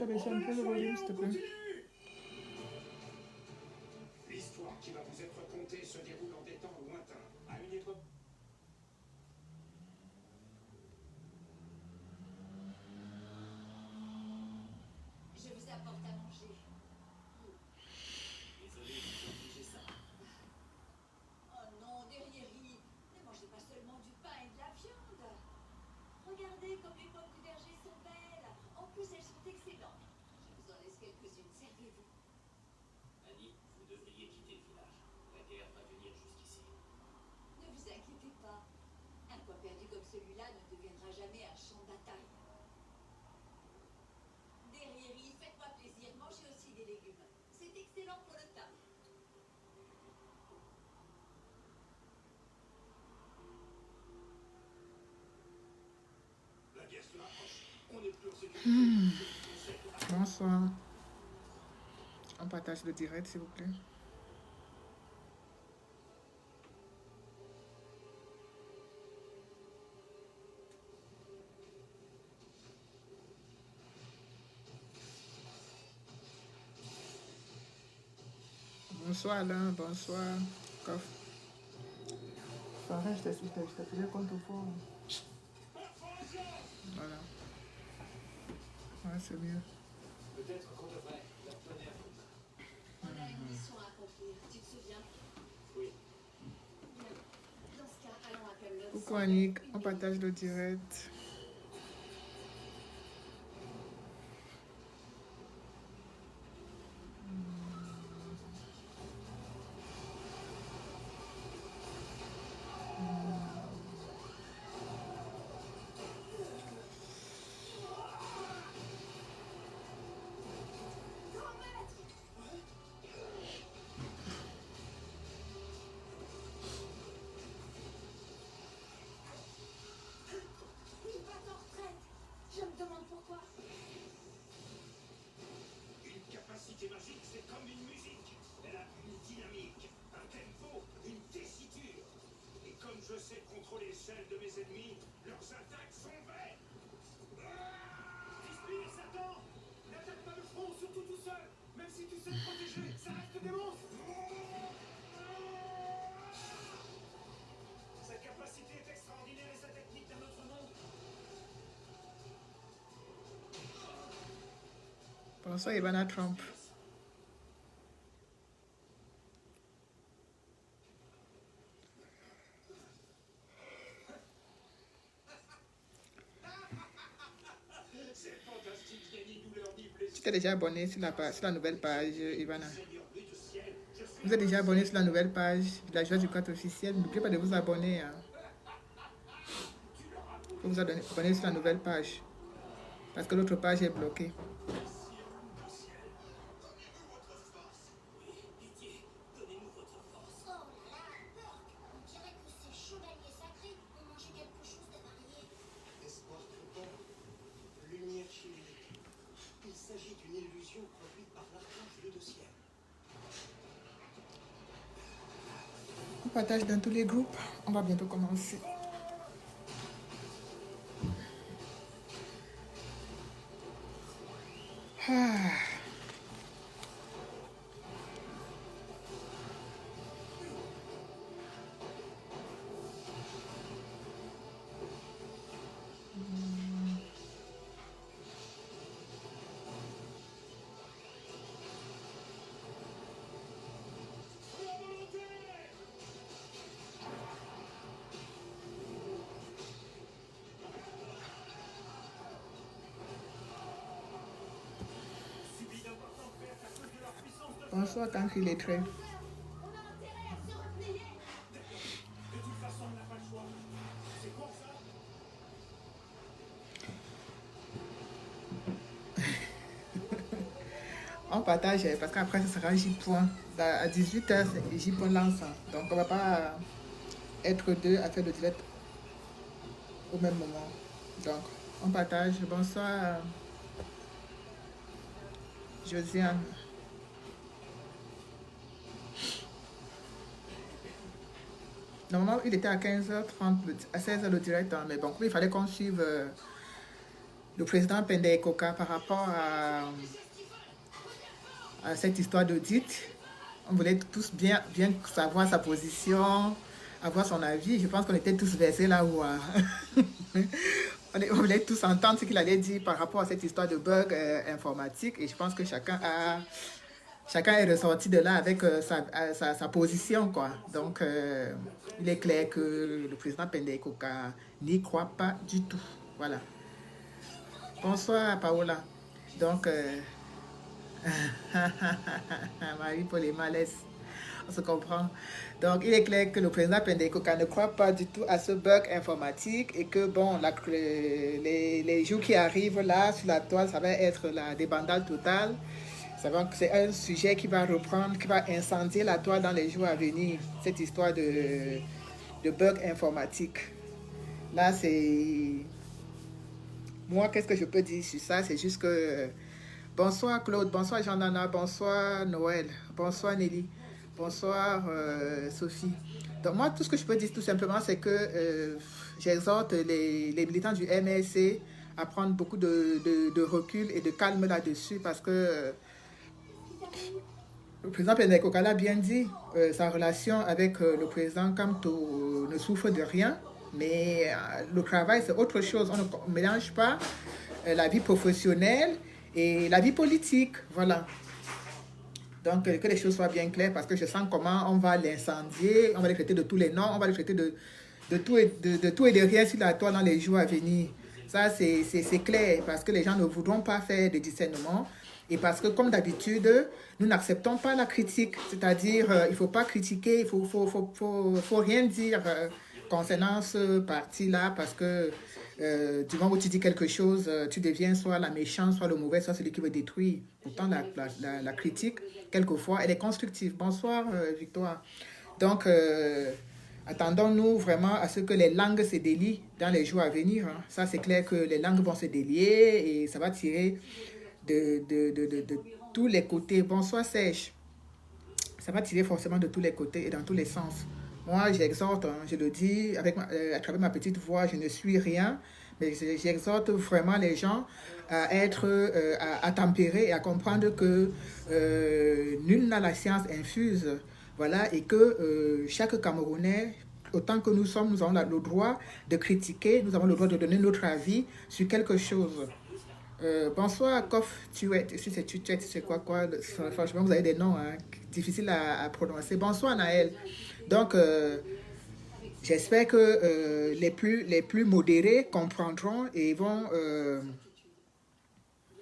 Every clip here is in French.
Tu as baissé un peu le volume, s'il te plaît. L'histoire qui va vous être contée se déroule en des temps lointains, à une époque. Je vous apporte à manger. Désolé de vous infliger ça. Oh non, derrière-y, ne mangez pas seulement du pain et de la viande. Regardez comme les pommes du verger sont belles. En plus, elles sont excellentes. Je vous en laisse quelques-unes. Servez-vous. Annie, vous devriez quitter le village. La guerre va venir jusqu'ici. Ne vous inquiétez pas. Un coin perdu comme celui-là ne deviendra jamais un champ de bataille. Derrière-y, faites-moi plaisir. Mangez aussi des légumes. C'est excellent pour le teint. La guerre se rapproche. On n'est plus en sécurité. Bonsoir. On partage le direct, s'il vous plaît. Bonsoir Alain, bonsoir. Coff. Farah, je t'appelais contre fort. Voilà. Ouais, c'est mieux. Peut-être qu'on devrait leur donner un coup de main. On a une mission à accomplir. Tu te souviens? Oui. Bien. Dans ce cas, allons à Camelot. Coucou Annick, on partage le direct. Il va en retraite. Je me demande pourquoi. Une capacité magique, c'est comme une musique. Elle a une dynamique, un tempo, une tessiture. Et comme je sais contrôler celle de mes ennemis, leurs attaques sont vraies. Respire, Satan! N'attaque pas le front, surtout tout seul. Même si tu sais te protéger, ça reste des monstres. Sa capacité est extraordinaire et sa technique d'un autre monde. Bonsoir Ivana Trump. C'est fantastique, il y a ni douleur ni blessure. Tu t'es déjà abonné sur la nouvelle page, Ivana. Seigneur, lui du ciel, je suis Vous êtes déjà abonné sur la nouvelle page de la joie du côte officielle. N'oubliez pas de vous abonner. Hein. Faut vous abonner sur la nouvelle page. Parce que l'autre page est bloquée. pitié, donnez-nous votre force. Oh là là, on dirait que ces chevaliers sacrés ont mangé quelque chose de varié. Espoir trompeur, lumière chimérique. Il s'agit d'une illusion produite par l'archange Dieu de ciel. On partage dans tous les groupes. On va bientôt commencer. Ah. Bonsoir, tant qu'il est très. On a intérêt à se replier. De toute façon, on n'a pas le choix. C'est quoi ça? On partage parce qu'après, ce sera J-Point. À 18h, c'est J-Point lance. Donc, on ne va pas être deux à faire le direct au même moment. Donc, on partage. Bonsoir, Josiane. Normalement, il était à 15h30, à 16h le direct, hein, mais bon, il fallait qu'on suive le président Pendey Koka par rapport à cette histoire d'audit. On voulait tous bien savoir sa position, avoir son avis. Je pense qu'on était tous versés là où on voulait tous entendre ce qu'il allait dire par rapport à cette histoire de bug informatique. Et je pense que chacun est ressorti de là avec sa position, quoi. Donc, il est clair que le président Pendey Koka n'y croit pas du tout. Voilà. Bonsoir, Paola. Donc, Marie pour les malaises, on se comprend. Donc, il est clair que le président Pendey Koka ne croit pas du tout à ce bug informatique et que, bon, les jours qui arrivent là, sur la toile, ça va être la débandade totale. C'est un sujet qui va reprendre, qui va incendier la toile dans les jours à venir, cette histoire de bug informatique. Là, c'est... Moi, qu'est-ce que je peux dire sur ça? C'est juste que... Bonsoir Claude, bonsoir Jean-Nana, bonsoir Noël, bonsoir Nelly, bonsoir Sophie. Donc moi, tout ce que je peux dire tout simplement, c'est que j'exhorte les militants du MLC à prendre beaucoup de recul et de calme là-dessus parce que le président Pendey Koka l'a bien dit, sa relation avec le président Kamto ne souffre de rien, mais le travail c'est autre chose, on ne mélange pas la vie professionnelle et la vie politique, voilà. Donc, que les choses soient bien claires, parce que je sens comment on va l'incendier, on va le traiter de tous les noms, on va le traiter de tout et de rien sur la toile dans les jours à venir. Ça, c'est clair, parce que les gens ne voudront pas faire de discernement, et parce que, comme d'habitude, nous n'acceptons pas la critique, c'est-à-dire, il ne faut pas critiquer, il ne faut rien dire concernant ce parti-là, parce que du moment où tu dis quelque chose, tu deviens soit la méchante, soit le mauvais, soit celui qui veut détruire. Pourtant, la critique, quelquefois, elle est constructive. Bonsoir, Victoire. Donc, attendons-nous vraiment à ce que les langues se délient dans les jours à venir. Hein. Ça, c'est clair que les langues vont se délier et ça va tirer de tous les côtés. Bonsoir, Serge. Ça va tirer forcément de tous les côtés et dans tous les sens. Moi, j'exhorte, hein, je le dis, à travers ma petite voix, je ne suis rien, mais j'exhorte vraiment les gens à être, à tempérer et à comprendre que nul n'a la science infuse, voilà, et que chaque Camerounais, autant que nous sommes, nous avons le droit de critiquer, nous avons le droit de donner notre avis sur quelque chose. Bonsoir, Kof Tuet. Si c'est Tuet, c'est quoi? Franchement, vous avez des noms hein, difficiles à prononcer. Bonsoir, Naël. Donc, j'espère que les plus modérés comprendront et vont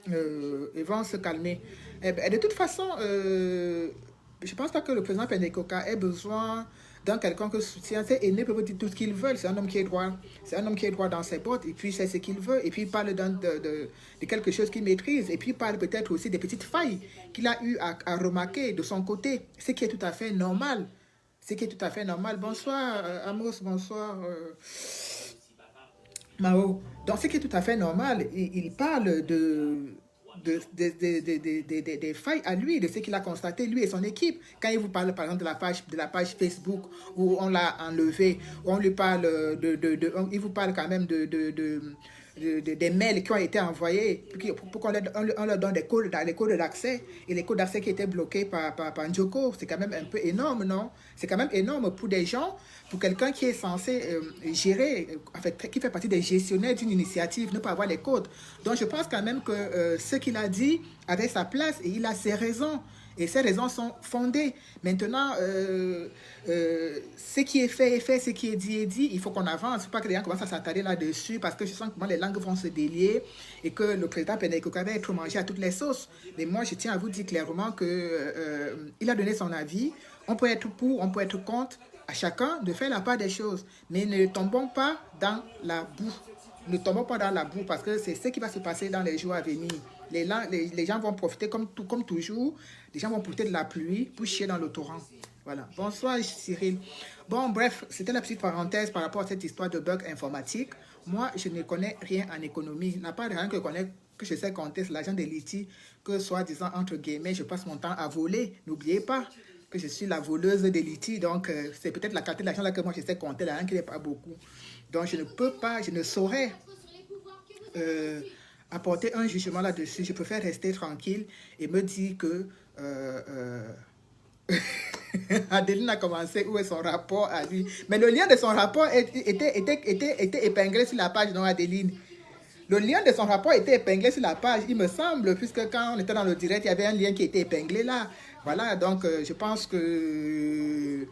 se calmer. Et de toute façon, je ne pense pas que le président Pendey Koka ait besoin d'un quelconque soutien. C'est aîné peut dire tout ce qu'il veut. C'est un homme qui est droit. C'est un homme qui est droit dans ses bottes. Et puis, c'est ce qu'il veut. Et puis, il parle de quelque chose qu'il maîtrise. Et puis, il parle peut-être aussi des petites failles qu'il a eu à remarquer de son côté. Ce qui est tout à fait normal. Ce qui est tout à fait normal. Bonsoir, Amos. Bonsoir, Mao. Donc, ce qui est tout à fait normal. Il parle des failles à lui, de ce qu'il a constaté, lui et son équipe. Quand il vous parle, par exemple, de la page Facebook où on l'a enlevé, on lui parle il vous parle quand même des mails qui ont été envoyés pour qu'on leur donne les codes d'accès et les codes d'accès qui étaient bloqués par Njoko. C'est quand même un peu énorme, non? C'est quand même énorme pour des gens, pour quelqu'un qui est censé gérer, en fait, qui fait partie des gestionnaires d'une initiative, ne pas avoir les codes. Donc je pense quand même que ce qu'il a dit avait sa place et il a ses raisons. Et ces raisons sont fondées. Maintenant, ce qui est fait est fait, ce qui est dit. Il faut qu'on avance. Il ne faut pas que les gens commencent à s'attarder là-dessus parce que je sens que les langues vont se délier et que le président Pendey Koka va être mangé à toutes les sauces. Mais moi, je tiens à vous dire clairement qu'il a donné son avis. On peut être pour, on peut être contre. À chacun de faire la part des choses. Mais ne tombons pas dans la boue. Ne tombons pas dans la boue parce que c'est ce qui va se passer dans les jours à venir. Les gens vont profiter comme toujours. Les gens vont profiter de la pluie pour chier dans le torrent. Voilà. Bonsoir Cyril. Bon, bref, c'était la petite parenthèse par rapport à cette histoire de bug informatique. Moi, je ne connais rien en économie. La part de rien que je sais compter, c'est l'argent des litiges que, soi-disant, entre guillemets, je passe mon temps à voler. N'oubliez pas que je suis la voleuse des litiges. Donc, c'est peut-être la quantité d'argent là que moi, je sais compter, là, qui n'est pas beaucoup. Donc, je ne saurais apporter un jugement là-dessus. Je préfère rester tranquille et me dire que Adeline a commencé, où est son rapport à lui. Mais le lien de son rapport était épinglé sur la page, non, Adeline? Le lien de son rapport était épinglé sur la page, il me semble, puisque quand on était dans le direct, il y avait un lien qui était épinglé là. Voilà, donc je pense que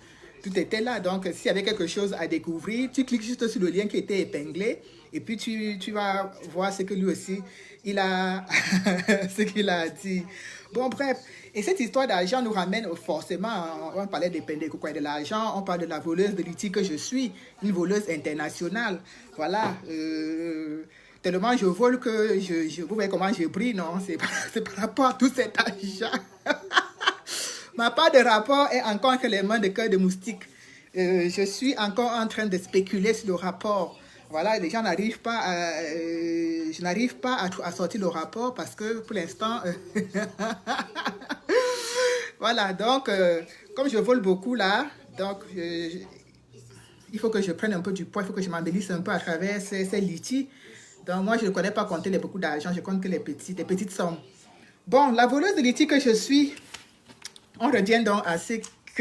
tout était là. Donc s'il y avait quelque chose à découvrir, tu cliques juste sur le lien qui était épinglé et puis tu vas voir ce que lui aussi, il a, ce qu'il a dit. Bon, bref. Et cette histoire d'argent nous ramène forcément, on parlait des quoi, de l'argent, on parle de la voleuse de l'ITI que je suis, une voleuse internationale. Voilà. Tellement je vole que vous voyez comment je brille, non? C'est par rapport à tout cet argent. Ma part de rapport est encore entre les mains de cœur de moustique. Je suis encore en train de spéculer sur le rapport. Voilà, les gens n'arrivent pas à... je n'arrive pas à sortir le rapport parce que pour l'instant... voilà, donc, comme je vole beaucoup là, donc... il faut que je prenne un peu du poids, il faut que je m'embellisse un peu à travers ces litiges. Donc, moi, je ne connais pas compter beaucoup d'argent, je compte que les petites sommes. Bon, la voleuse de litiges que je suis, on revient donc à ce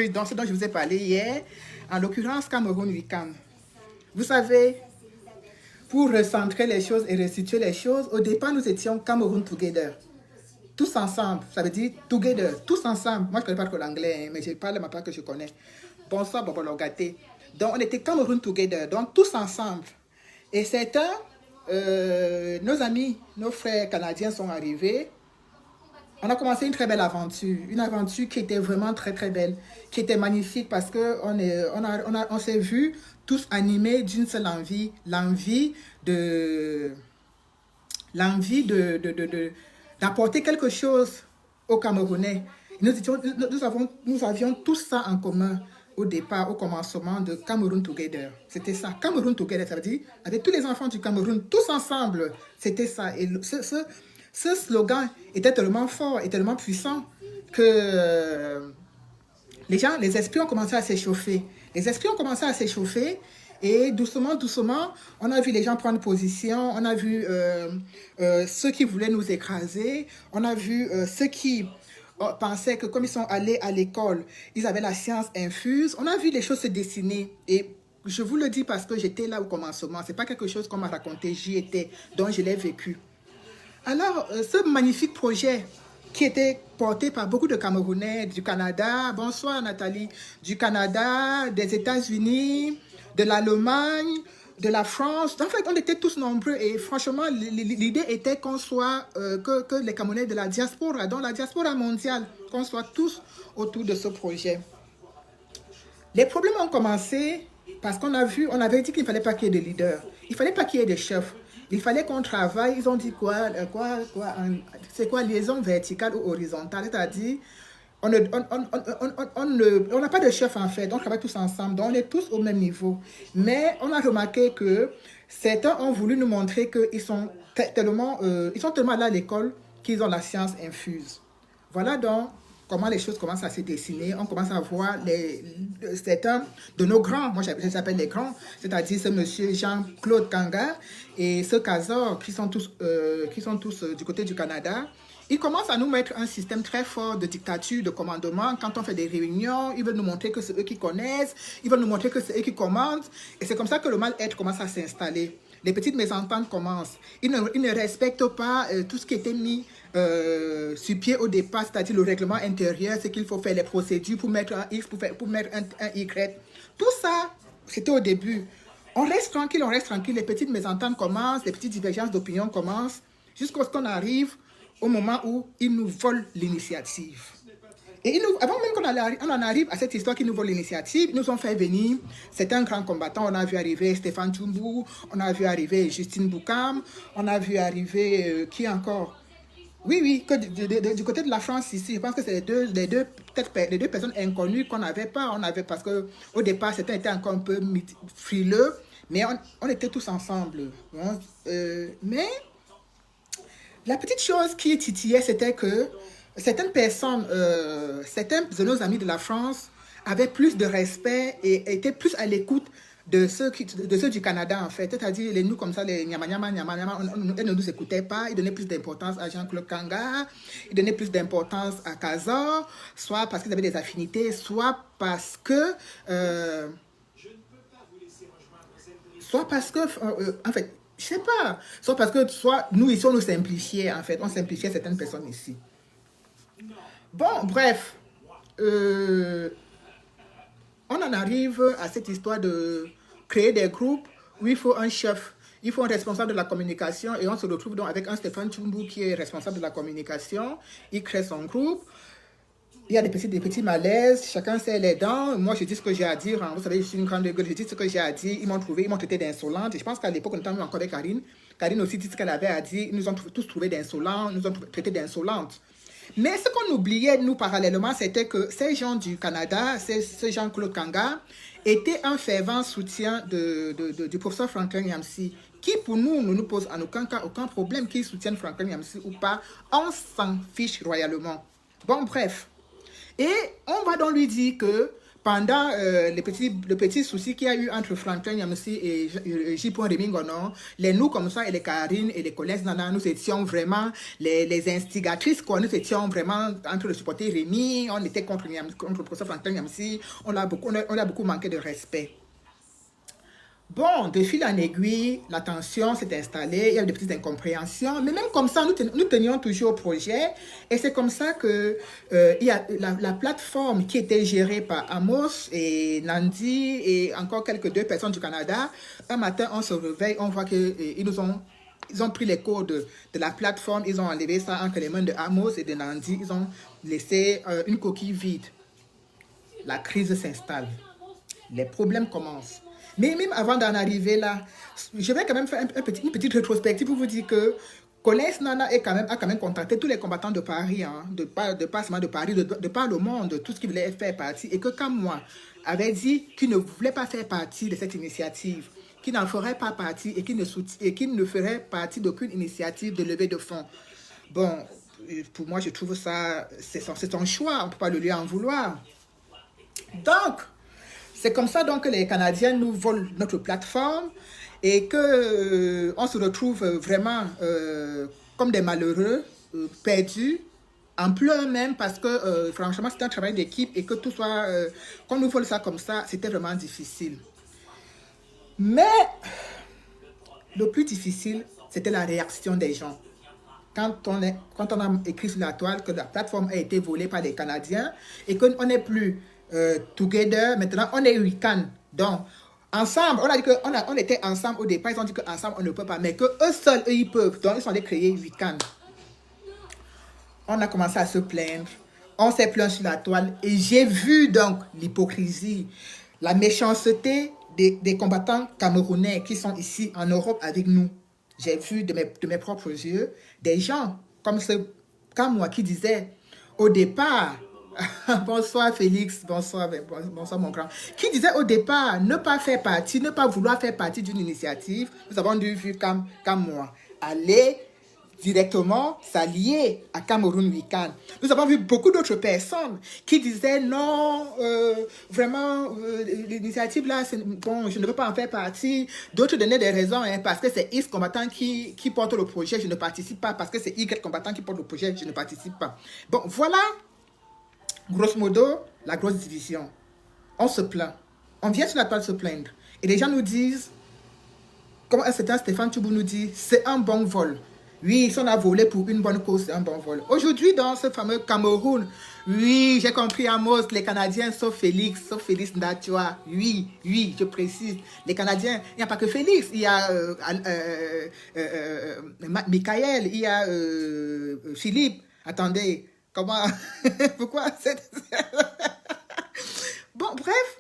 dont je vous ai parlé hier, en l'occurrence Cameroun Weekend. Vous savez, pour recentrer les choses et restituer les choses, au départ, nous étions Cameroun Together. Tous ensemble, ça veut dire together, tous ensemble. Moi, je ne connais pas trop l'anglais, mais je parle de ma part que je connais. Bonsoir, Bobo Logaté. Donc, on était Cameroun Together, donc tous ensemble. Et certains, nos amis, nos frères canadiens sont arrivés. On a commencé une très belle aventure. Une aventure qui était vraiment très, très belle. Qui était magnifique parce qu'on s'est vus tous animés d'une seule envie. L'envie d'apporter quelque chose aux Camerounais. Nous avions tout ça en commun au départ, au commencement de Cameroun Together. C'était ça. Cameroun Together, ça veut dire avec tous les enfants du Cameroun, tous ensemble. C'était ça. Et ce slogan était tellement fort et tellement puissant que les esprits ont commencé à s'échauffer. Les esprits ont commencé à s'échauffer et doucement, doucement, on a vu les gens prendre position, on a vu ceux qui voulaient nous écraser, on a vu ceux qui pensaient que comme ils sont allés à l'école, ils avaient la science infuse. On a vu les choses se dessiner et je vous le dis parce que j'étais là au commencement. Ce n'est pas quelque chose qu'on m'a raconté, j'y étais, donc je l'ai vécu. Alors, ce magnifique projet qui était porté par beaucoup de Camerounais du Canada, bonsoir Nathalie, du Canada, des États-Unis, de l'Allemagne, de la France. En fait, on était tous nombreux et franchement, l'idée était qu'on soit, que les Camerounais de la diaspora, donc la diaspora mondiale, qu'on soit tous autour de ce projet. Les problèmes ont commencé parce on avait dit qu'il ne fallait pas qu'il y ait de leaders, il ne fallait pas qu'il y ait de chefs. Il fallait qu'on travaille, ils ont dit c'est quoi, liaison verticale ou horizontale, c'est-à-dire, on n'a pas de chef en fait, on travaille tous ensemble, donc on est tous au même niveau. Mais on a remarqué que certains ont voulu nous montrer qu'ils sont tellement allés à l'école qu'ils ont la science infuse. Voilà donc comment les choses commencent à se dessiner. On commence à voir certains de nos grands, moi j'appelle les grands, c'est-à-dire ce monsieur Jean-Claude Kanga et ce Kazor qui sont tous du côté du Canada. Ils commencent à nous mettre un système très fort de dictature, de commandement. Quand on fait des réunions, ils veulent nous montrer que c'est eux qui connaissent, ils veulent nous montrer que c'est eux qui commandent. Et c'est comme ça que le mal-être commence à s'installer. Les petites mésententes commencent. Ils ne respectent pas tout ce qui était mis sur pied au départ, c'est-à-dire le règlement intérieur, ce qu'il faut faire, les procédures pour mettre un X, pour mettre un Y. Tout ça, c'était au début. On reste tranquille, les petites mésententes commencent, les petites divergences d'opinion commencent, jusqu'à ce qu'on arrive au moment où ils nous volent l'initiative. Et avant même qu'on en arrive à cette histoire qui nous vole l'initiative, ils nous ont fait venir certains grands combattants. On a vu arriver Stéphane Tchoumbu, on a vu arriver Justine Boukam, on a vu arriver qui encore? Oui, que du côté de la France ici, je pense que c'est les deux personnes inconnues qu'on n'avait pas. Parce qu'au départ, certains étaient encore un peu frileux, mais on était tous ensemble. Mais la petite chose qui titillait, c'était que certaines personnes, certains de nos amis de la France avaient plus de respect et étaient plus à l'écoute de ceux du Canada, en fait. C'est-à-dire, les nous comme ça, les nyama nyama nyama nyama, elles ne nous écoutaient pas. Ils donnaient plus d'importance à Jean-Claude Kanga, ils donnaient plus d'importance à Kazor, soit parce qu'ils avaient des affinités, soit parce que... soit parce que... en fait, je sais pas. Soit parce que soit nous, ici, on nous simplifiait, en fait. On simplifiait certaines personnes ici. Bon, bref. On en arrive à cette histoire de créer des groupes où il faut un chef, il faut un responsable de la communication et on se retrouve donc avec un Stéphane Tchoumbu qui est responsable de la communication. Il crée son groupe. Il y a des petits malaises, chacun sait les dents. Moi, je dis ce que j'ai à dire. Hein. Vous savez, je suis une grande gueule, je dis ce que j'ai à dire. Ils m'ont traité d'insolente. Et je pense qu'à l'époque, on était encore avec Karine. Karine aussi dit ce qu'elle avait à dire. Ils nous ont tous trouvé d'insolents, nous ont traité d'insolentes. Mais ce qu'on oubliait, nous, parallèlement, c'était que ces gens du Canada, ce Jean-Claude Kanga, étaient un fervent soutien du professeur Franklin Nyamsi, qui, pour nous, ne nous pose en aucun cas aucun problème qu'ils soutiennent Franklin Nyamsi ou pas. On s'en fiche royalement. Bon, bref. Et on va donc lui dire que pendant le petit souci qu'il y a eu entre Franklin Nyamsi et J. Rémy Ngonon, les nous comme ça et les Karine et les collègues Nana, nous étions vraiment les instigatrices, quoi. Nous étions vraiment en train de supporter Rémy, on était contre le professeur Franklin Nyamsi, on a beaucoup manqué de respect. Bon, de fil en aiguille, la tension s'est installée, il y a eu des petites incompréhensions, mais même comme ça, nous tenions toujours au projet, et c'est comme ça que il y a la plateforme qui était gérée par Amos et Nandi et encore deux personnes du Canada. Un matin, on se réveille, on voit qu'ils ont pris les codes de la plateforme, ils ont enlevé ça entre les mains de Amos et de Nandi, ils ont laissé une coquille vide. La crise s'installe, les problèmes commencent. Mais même avant d'en arriver là, je vais quand même faire une petite rétrospective pour vous dire que Collège Nana a quand même contacté tous les combattants de Paris, hein, pas seulement de Paris, de par le monde, tout ce qui voulait faire partie. Et que comme moi, avait dit qu'il ne voulait pas faire partie de cette initiative, qu'il n'en ferait pas partie et qu'il ne ferait partie d'aucune initiative de levée de fonds. Bon, pour moi, je trouve ça, c'est son choix, on ne peut pas le lui en vouloir. Donc, c'est comme ça donc que les Canadiens nous volent notre plateforme et que on se retrouve vraiment comme des malheureux, perdus, en pleurs même parce que franchement c'est un travail d'équipe et que tout soit, qu'on nous vole ça comme ça, c'était vraiment difficile. Mais le plus difficile, c'était la réaction des gens. Quand on a écrit sur la toile que la plateforme a été volée par les Canadiens et qu'on n'est plus together, maintenant on est week-end. Donc, ensemble, on a dit qu'on était ensemble au départ, ils ont dit qu'ensemble on ne peut pas, mais qu'eux seuls, eux, ils peuvent. Donc, ils sont allés créer week-end. On a commencé à se plaindre, on s'est plaint sur la toile et j'ai vu donc l'hypocrisie, la méchanceté des combattants camerounais qui sont ici en Europe avec nous. J'ai vu de mes propres yeux des gens comme moi qui disaient au départ, bonsoir Félix, bonsoir mon grand, qui disait au départ ne pas vouloir faire partie d'une initiative. Nous avons dû vu comme moi aller directement s'allier à Cameroun Weekend. Nous avons vu beaucoup d'autres personnes qui disaient non, vraiment, l'initiative là, bon, je ne veux pas en faire partie. D'autres donnaient des raisons, hein, parce que c'est X combattant qui porte le projet, je ne participe pas. Parce que c'est Y combattant qui porte le projet, je ne participe pas. Bon, voilà, grosso modo, la grosse division. On se plaint. On vient sur la toile se plaindre. Et les gens nous disent, comme un certain Stéphane Tchoumbu nous dit, c'est un bon vol. Oui, si on a volé pour une bonne cause, c'est un bon vol. Aujourd'hui, dans ce fameux Cameroun, oui, j'ai compris Amos, les Canadiens, sauf Félix Ndatua. Oui, je précise. Les Canadiens, il n'y a pas que Félix, il y a Michael, il y a Philippe. Attendez, comment... Pourquoi Bon, bref,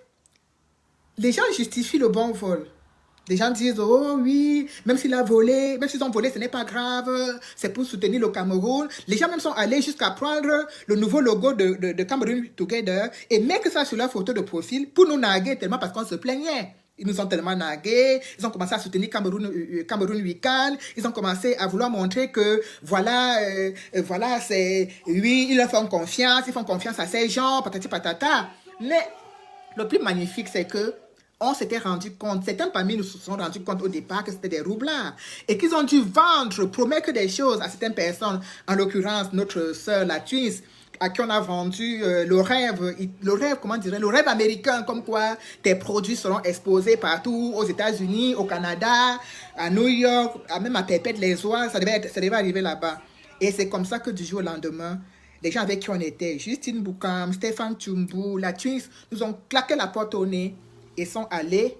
les gens justifient le bon vol. Les gens disent, oh oui, même s'ils ont volé, ce n'est pas grave, c'est pour soutenir le Cameroun. Les gens même sont allés jusqu'à prendre le nouveau logo de Cameroun Together et mettre ça sur leur photo de profil pour nous narguer tellement parce qu'on se plaignait. Ils nous ont tellement nargués, ils ont commencé à soutenir Cameroun Weekend, ils ont commencé à vouloir montrer que voilà, c'est, oui, ils leur font confiance à ces gens, patati patata. Mais le plus magnifique, c'est que on s'était rendu compte, certains parmi nous se sont rendus compte au départ que c'était des roublards et qu'ils ont dû vendre, promettre des choses à certaines personnes, en l'occurrence notre sœur, la Twins, à qui on a vendu le rêve, comment dirais, le rêve américain, comme quoi tes produits seront exposés partout, aux États-Unis, au Canada, à New York, même à Perpète-les-Oies, ça devait arriver là-bas. Et c'est comme ça que du jour au lendemain, les gens avec qui on était, Justine Boukam, Stéphane Tchumbu, la Twins, nous ont claqué la porte au nez et sont allés,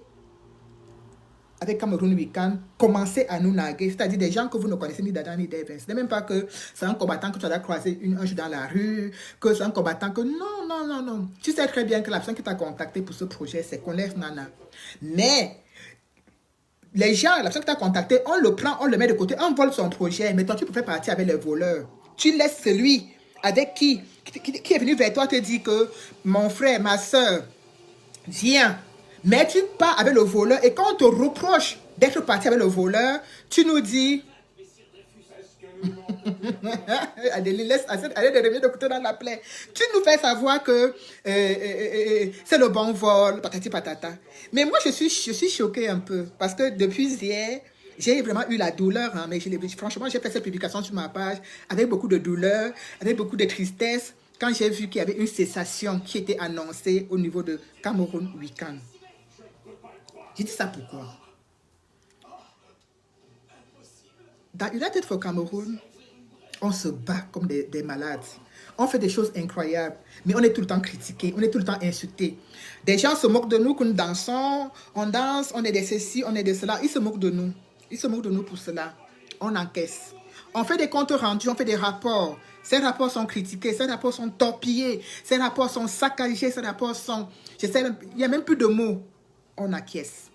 avec Cameroun Weekend, commencer à nous narguer, c'est-à-dire des gens que vous ne connaissez ni d'Adam ni d'Evans. Ce n'est même pas que c'est un combattant que tu as croisé un jour dans la rue, que c'est un combattant que... Non. Tu sais très bien que la personne qui t'a contacté pour ce projet, c'est Conlef Nana. Mais les gens, la personne qui t'a contacté, on le prend, on le met de côté, on vole son projet, mais toi, tu peux faire partie avec les voleurs. Tu laisses celui avec qui est venu vers toi te dire que mon frère, ma soeur, viens. Mais tu pars avec le voleur et quand on te reproche d'être parti avec le voleur, tu nous dis... Adélie, laisse aller de revenir de couteau dans la plaie. Tu nous fais savoir que c'est le bon vol, patati patata. Mais moi, je suis choquée un peu parce que depuis hier, j'ai vraiment eu la douleur. Hein, mais franchement, j'ai fait cette publication sur ma page avec beaucoup de douleur, avec beaucoup de tristesse, quand j'ai vu qu'il y avait une cessation qui était annoncée au niveau de Cameroun Weekend. J'ai dit ça pourquoi? Dans United for Cameroun, on se bat comme des malades. On fait des choses incroyables, mais on est tout le temps critiqué, on est tout le temps insulté. Des gens se moquent de nous quand nous dansons, on danse, on est de ceci, on est de cela. Ils se moquent de nous. Ils se moquent de nous pour cela. On encaisse. On fait des comptes rendus, on fait des rapports. Ces rapports sont critiqués, ces rapports sont torpillés, ces rapports sont saccagés, ces rapports sont... il n'y a même plus de mots. On acquiesce.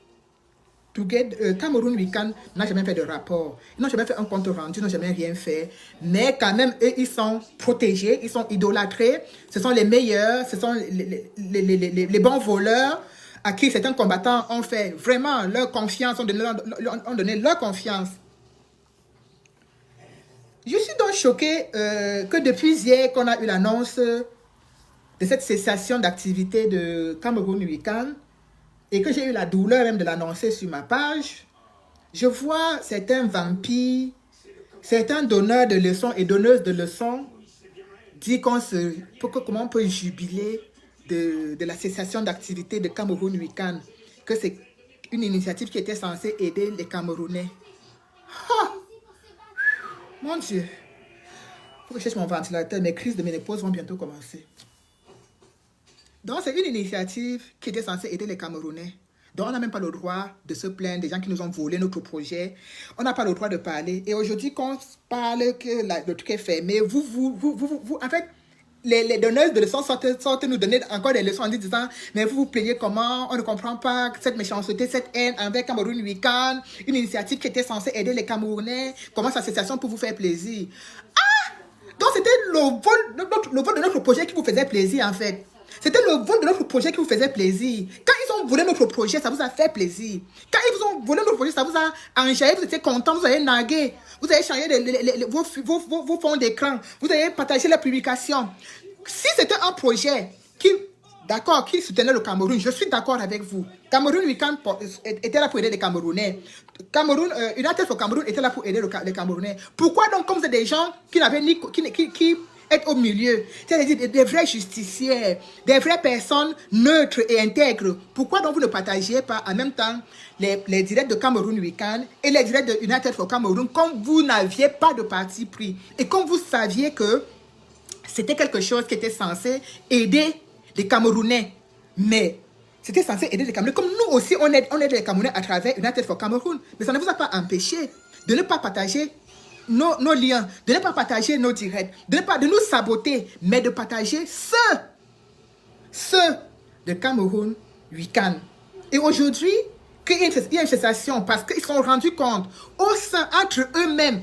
Cameroun Weekend n'a jamais fait de rapport. Ils n'ont jamais fait un compte rendu, ils n'ont jamais rien fait. Mais quand même, eux, ils sont protégés, ils sont idolâtrés. Ce sont les meilleurs, ce sont les bons voleurs à qui certains combattants ont fait vraiment leur confiance, ont donné leur confiance. Je suis donc choquée que depuis hier qu'on a eu l'annonce de cette cessation d'activité de Cameroun Weekend, et que j'ai eu la douleur même de l'annoncer sur ma page, je vois certains vampires, certains donneurs de leçons et donneuses de leçons dire comment on peut jubiler de la cessation d'activité de Cameroun Weekend, que c'est une initiative qui était censée aider les Camerounais. Oh! Mon Dieu! Il faut que je cherche mon ventilateur, mes crises de ménopause vont bientôt commencer. Donc, c'est une initiative qui était censée aider les Camerounais. Donc, on n'a même pas le droit de se plaindre des gens qui nous ont volé notre projet. On n'a pas le droit de parler. Et aujourd'hui, quand on parle que le truc est fermé, en fait, les donneuses de leçons sortent nous donner encore des leçons en disant « Mais vous plaignez comment? On ne comprend pas cette méchanceté, cette haine envers Cameroun Weekend, une initiative qui était censée aider les Camerounais. Comment cette association pour vous faire plaisir? » Ah! Donc, c'était le vol de notre projet qui vous faisait plaisir, en fait. C'était le vol de notre projet qui vous faisait plaisir. Quand ils ont volé notre projet, ça vous a fait plaisir. Quand ils vous ont volé notre projet, ça vous a enjaillé, vous étiez content, vous avez nargué. Vous avez changé vos fonds d'écran. Vous avez partagé la publication. Si c'était un projet qui soutenait le Cameroun, je suis d'accord avec vous. Cameroun Weekend était là pour aider les Camerounais. United for Cameroun était là pour aider les Camerounais. Pourquoi donc, comme c'est des gens qui n'avaient ni... qui être au milieu, c'est-à-dire des vrais justiciers, des vraies personnes neutres et intègres. Pourquoi donc vous ne partagiez pas en même temps les directs de Cameroun Weekend et les directs de United for Cameroun comme vous n'aviez pas de parti pris et comme vous saviez que c'était quelque chose qui était censé aider les Camerounais. Mais c'était censé aider les Camerounais. Comme nous aussi, on aide les Camerounais à travers United for Cameroun. Mais ça ne vous a pas empêché de ne pas partager nos liens, de ne pas partager nos directs, de nous saboter, mais de partager ceux de Cameroun Weekend. Et aujourd'hui, qu'il y a une cessation parce qu'ils se sont rendus compte au sein, entre eux-mêmes,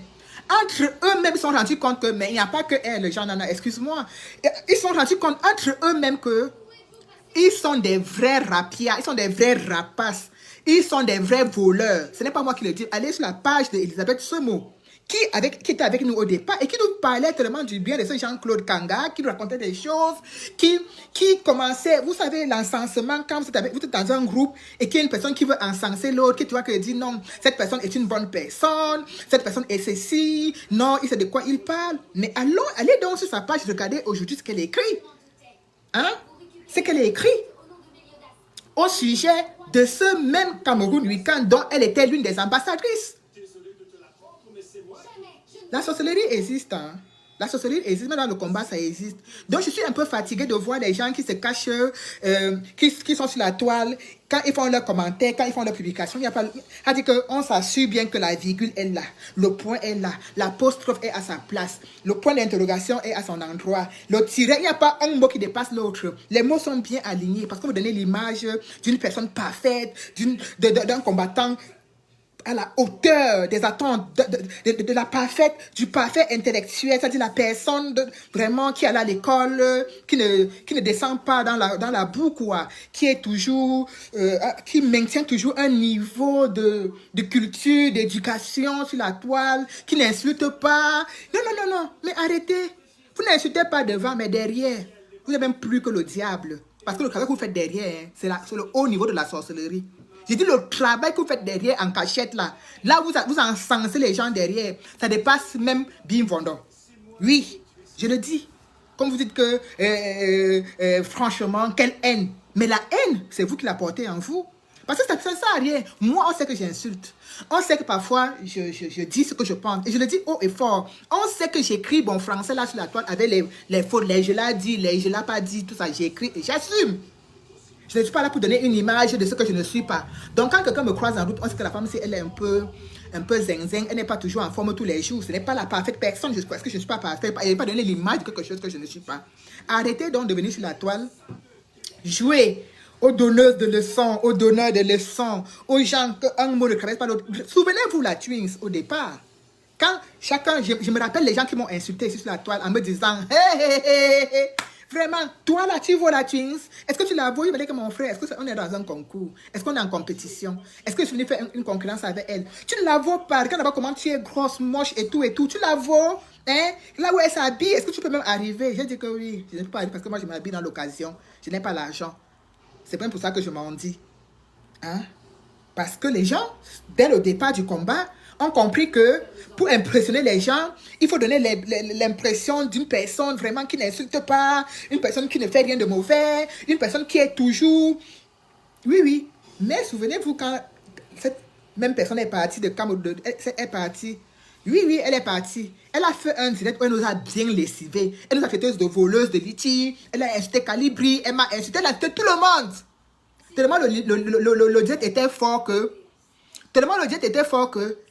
ils se sont rendus compte que, mais il n'y a pas que les gens, excuse-moi, ils se sont rendus compte entre eux-mêmes que ils sont des vrais rapias, ils sont des vrais rapaces, ils sont des vrais voleurs. Ce n'est pas moi qui le dis. Allez sur la page d'Elisabeth Semo, qui était avec nous au départ et qui nous parlait tellement du bien de ce Jean-Claude Kanga, qui nous racontait des choses, qui commençait, vous savez, l'encensement, quand vous êtes dans un groupe et qu'il y a une personne qui veut encenser l'autre, qui tu vois que dit non, cette personne est une bonne personne, cette personne est ceci, non, il sait de quoi il parle. Mais allez donc sur sa page, regardez aujourd'hui ce qu'elle écrit. Hein? Ce qu'elle a écrit au sujet de ce même Cameroun Week-end dont elle était l'une des ambassadrices. La sorcellerie existe, hein. La sorcellerie existe, mais dans le combat, ça existe. Donc, je suis un peu fatiguée de voir les gens qui se cachent, qui sont sur la toile, quand ils font leurs commentaires, quand ils font leurs publications. Il y a pas, c'est-à-dire qu'on s'assure bien que la virgule est là, le point est là, l'apostrophe est à sa place, le point d'interrogation est à son endroit, le tiret, il n'y a pas un mot qui dépasse l'autre. Les mots sont bien alignés parce que vous donnez l'image d'une personne parfaite, d'un combattant à la hauteur des attentes du parfait intellectuel, c'est-à-dire la personne vraiment qui est à l'école, qui ne descend pas dans la boue, quoi, qui est toujours, qui maintient toujours un niveau de culture, d'éducation sur la toile, qui n'insulte pas. Non, mais arrêtez. Vous n'insultez pas devant, mais derrière. Vous n'êtes même plus que le diable. Parce que le travail que vous faites derrière, hein, c'est le haut niveau de la sorcellerie. J'ai dit le travail que vous faites derrière en cachette là vous encensez les gens derrière, ça dépasse même Bim Vendor. Oui, je le dis. Comme vous dites que franchement, quelle haine. Mais la haine, c'est vous qui la portez en vous. Parce que ça ne sert à rien. Moi, on sait que j'insulte. On sait que parfois, je dis ce que je pense. Et je le dis haut et fort. On sait que j'écris bon français là sur la toile avec les fautes, les je l'ai dit, les je l'ai pas dit, tout ça, j'écris et j'assume. Je ne suis pas là pour donner une image de ce que je ne suis pas. Donc, quand quelqu'un me croise en route, on sait que la femme, si elle est un peu zing-zing, elle n'est pas toujours en forme tous les jours. Ce n'est pas la parfaite personne. Parce que je ne suis pas parfaite. Elle n'est pas donner l'image de quelque chose que je ne suis pas. Arrêtez donc de venir sur la toile. Jouez aux donneuses de leçons, aux donneurs de leçons, aux gens qu'un mot ne traverse pas l'autre. Souvenez-vous la Twins au départ. Quand chacun, je me rappelle les gens qui m'ont insulté ici sur la toile en me disant hey. Vraiment, toi là, tu vois la Twins? Est-ce que tu la vois? Il m'a dit que mon frère, est-ce qu'on est dans un concours? Est-ce qu'on est en compétition? Est-ce que je venais faire une concurrence avec elle? Tu ne la vois pas. Regarde d'abord comment tu es grosse, moche et tout. Tu la vois? Hein? Là où elle s'habille, est-ce que tu peux même arriver? J'ai dit que oui. Je ne peux pas arriver parce que moi, je m'habille dans l'occasion. Je n'ai pas l'argent. C'est bien pour ça que je m'en dis. Hein? Parce que les gens, dès le départ du combat, ont compris que pour impressionner les gens, il faut donner l'impression d'une personne vraiment qui n'insulte pas, une personne qui ne fait rien de mauvais, une personne qui est toujours... Oui. Mais souvenez-vous quand cette même personne est partie de Cameroun, elle est partie. Oui, elle est partie. Elle a fait un direct où elle nous a bien lessivés. Elle nous a traité de voleuses de litchi. Elle a insulté Calibri. Elle m'a insulté, elle a insulté tout le monde. Tellement le direct était fort que...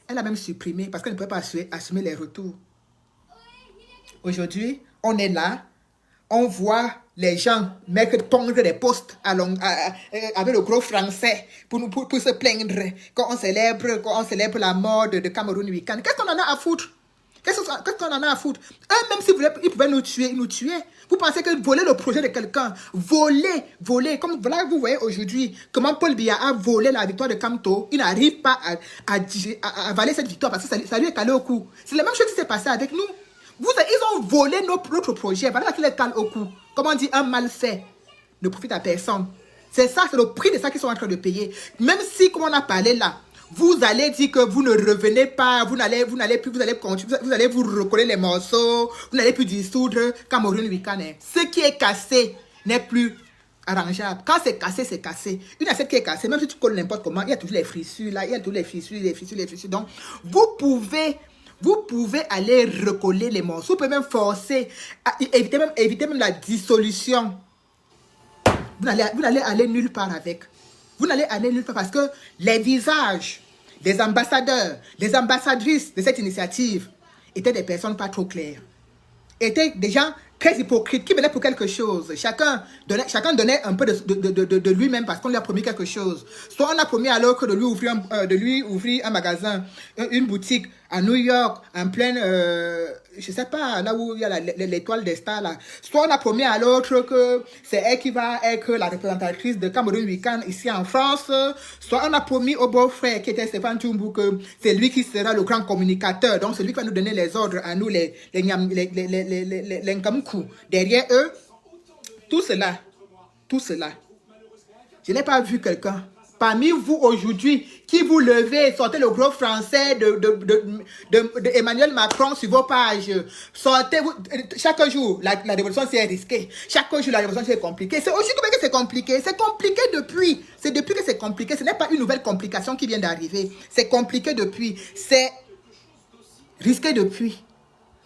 elle a même supprimé parce qu'elle ne pouvait pas assumer les retours. Aujourd'hui, on est là, on voit les gens pondre des posts avec le gros français pour se plaindre quand on célèbre la mort de Cameroun Week-end. Qu'est-ce qu'on en a à foutre? Qu'est-ce qu'on en a à foutre? Eux, même ils pouvaient nous tuer, Vous pensez que voler le projet de quelqu'un, voler, comme voilà, vous voyez aujourd'hui comment Paul Biya a volé la victoire de Kamto, il n'arrive pas à avaler cette victoire parce que ça lui est calé au cou. C'est la même chose qui s'est passé avec nous. Ils ont volé notre projet, voilà qu'il est calé au cou. Comme on dit, un mal fait ne profite à personne. C'est ça, c'est le prix de ça qu'ils sont en train de payer. Même si, comme on a parlé là, vous allez dire que vous ne revenez pas, vous allez vous recoller les morceaux, vous n'allez plus dissoudre Cameroun Week-end. Ce qui est cassé n'est plus arrangeable. Quand c'est cassé, c'est cassé. Une assiette qui est cassée, même si tu colles n'importe comment, il y a toujours les fissures là, il y a toujours les fissures. Donc, vous pouvez aller recoller les morceaux, vous pouvez même forcer, éviter même la dissolution. Vous n'allez aller nulle part avec. Vous n'allez aller nulle part parce que les visages des ambassadeurs, des ambassadrices de cette initiative étaient des personnes pas trop claires. Étaient des gens très hypocrites qui venaient pour quelque chose. Chacun donnait un peu de lui-même parce qu'on lui a promis quelque chose. Soit on a promis alors que de lui ouvrir un magasin, une boutique à New York, en pleine je sais pas, là où il y a l'étoile des stars, là. Soit on a promis à l'autre que c'est elle qui va être la représentatrice de Cameroun Weekend ici en France, soit on a promis au beau-frère qui était Stéphane Tchoumbou que c'est lui qui sera le grand communicateur, donc c'est lui qui va nous donner les ordres à nous, les Nkamkou. Derrière eux, tout cela, je n'ai pas vu quelqu'un parmi vous aujourd'hui qui vous levez, sortez le gros français de Emmanuel Macron sur vos pages. Sortez, chaque jour, la révolution c'est risqué. Chaque jour, la révolution c'est compliqué. C'est aujourd'hui que c'est compliqué. C'est compliqué depuis. C'est depuis que c'est compliqué. Ce n'est pas une nouvelle complication qui vient d'arriver. C'est compliqué depuis. C'est risqué depuis.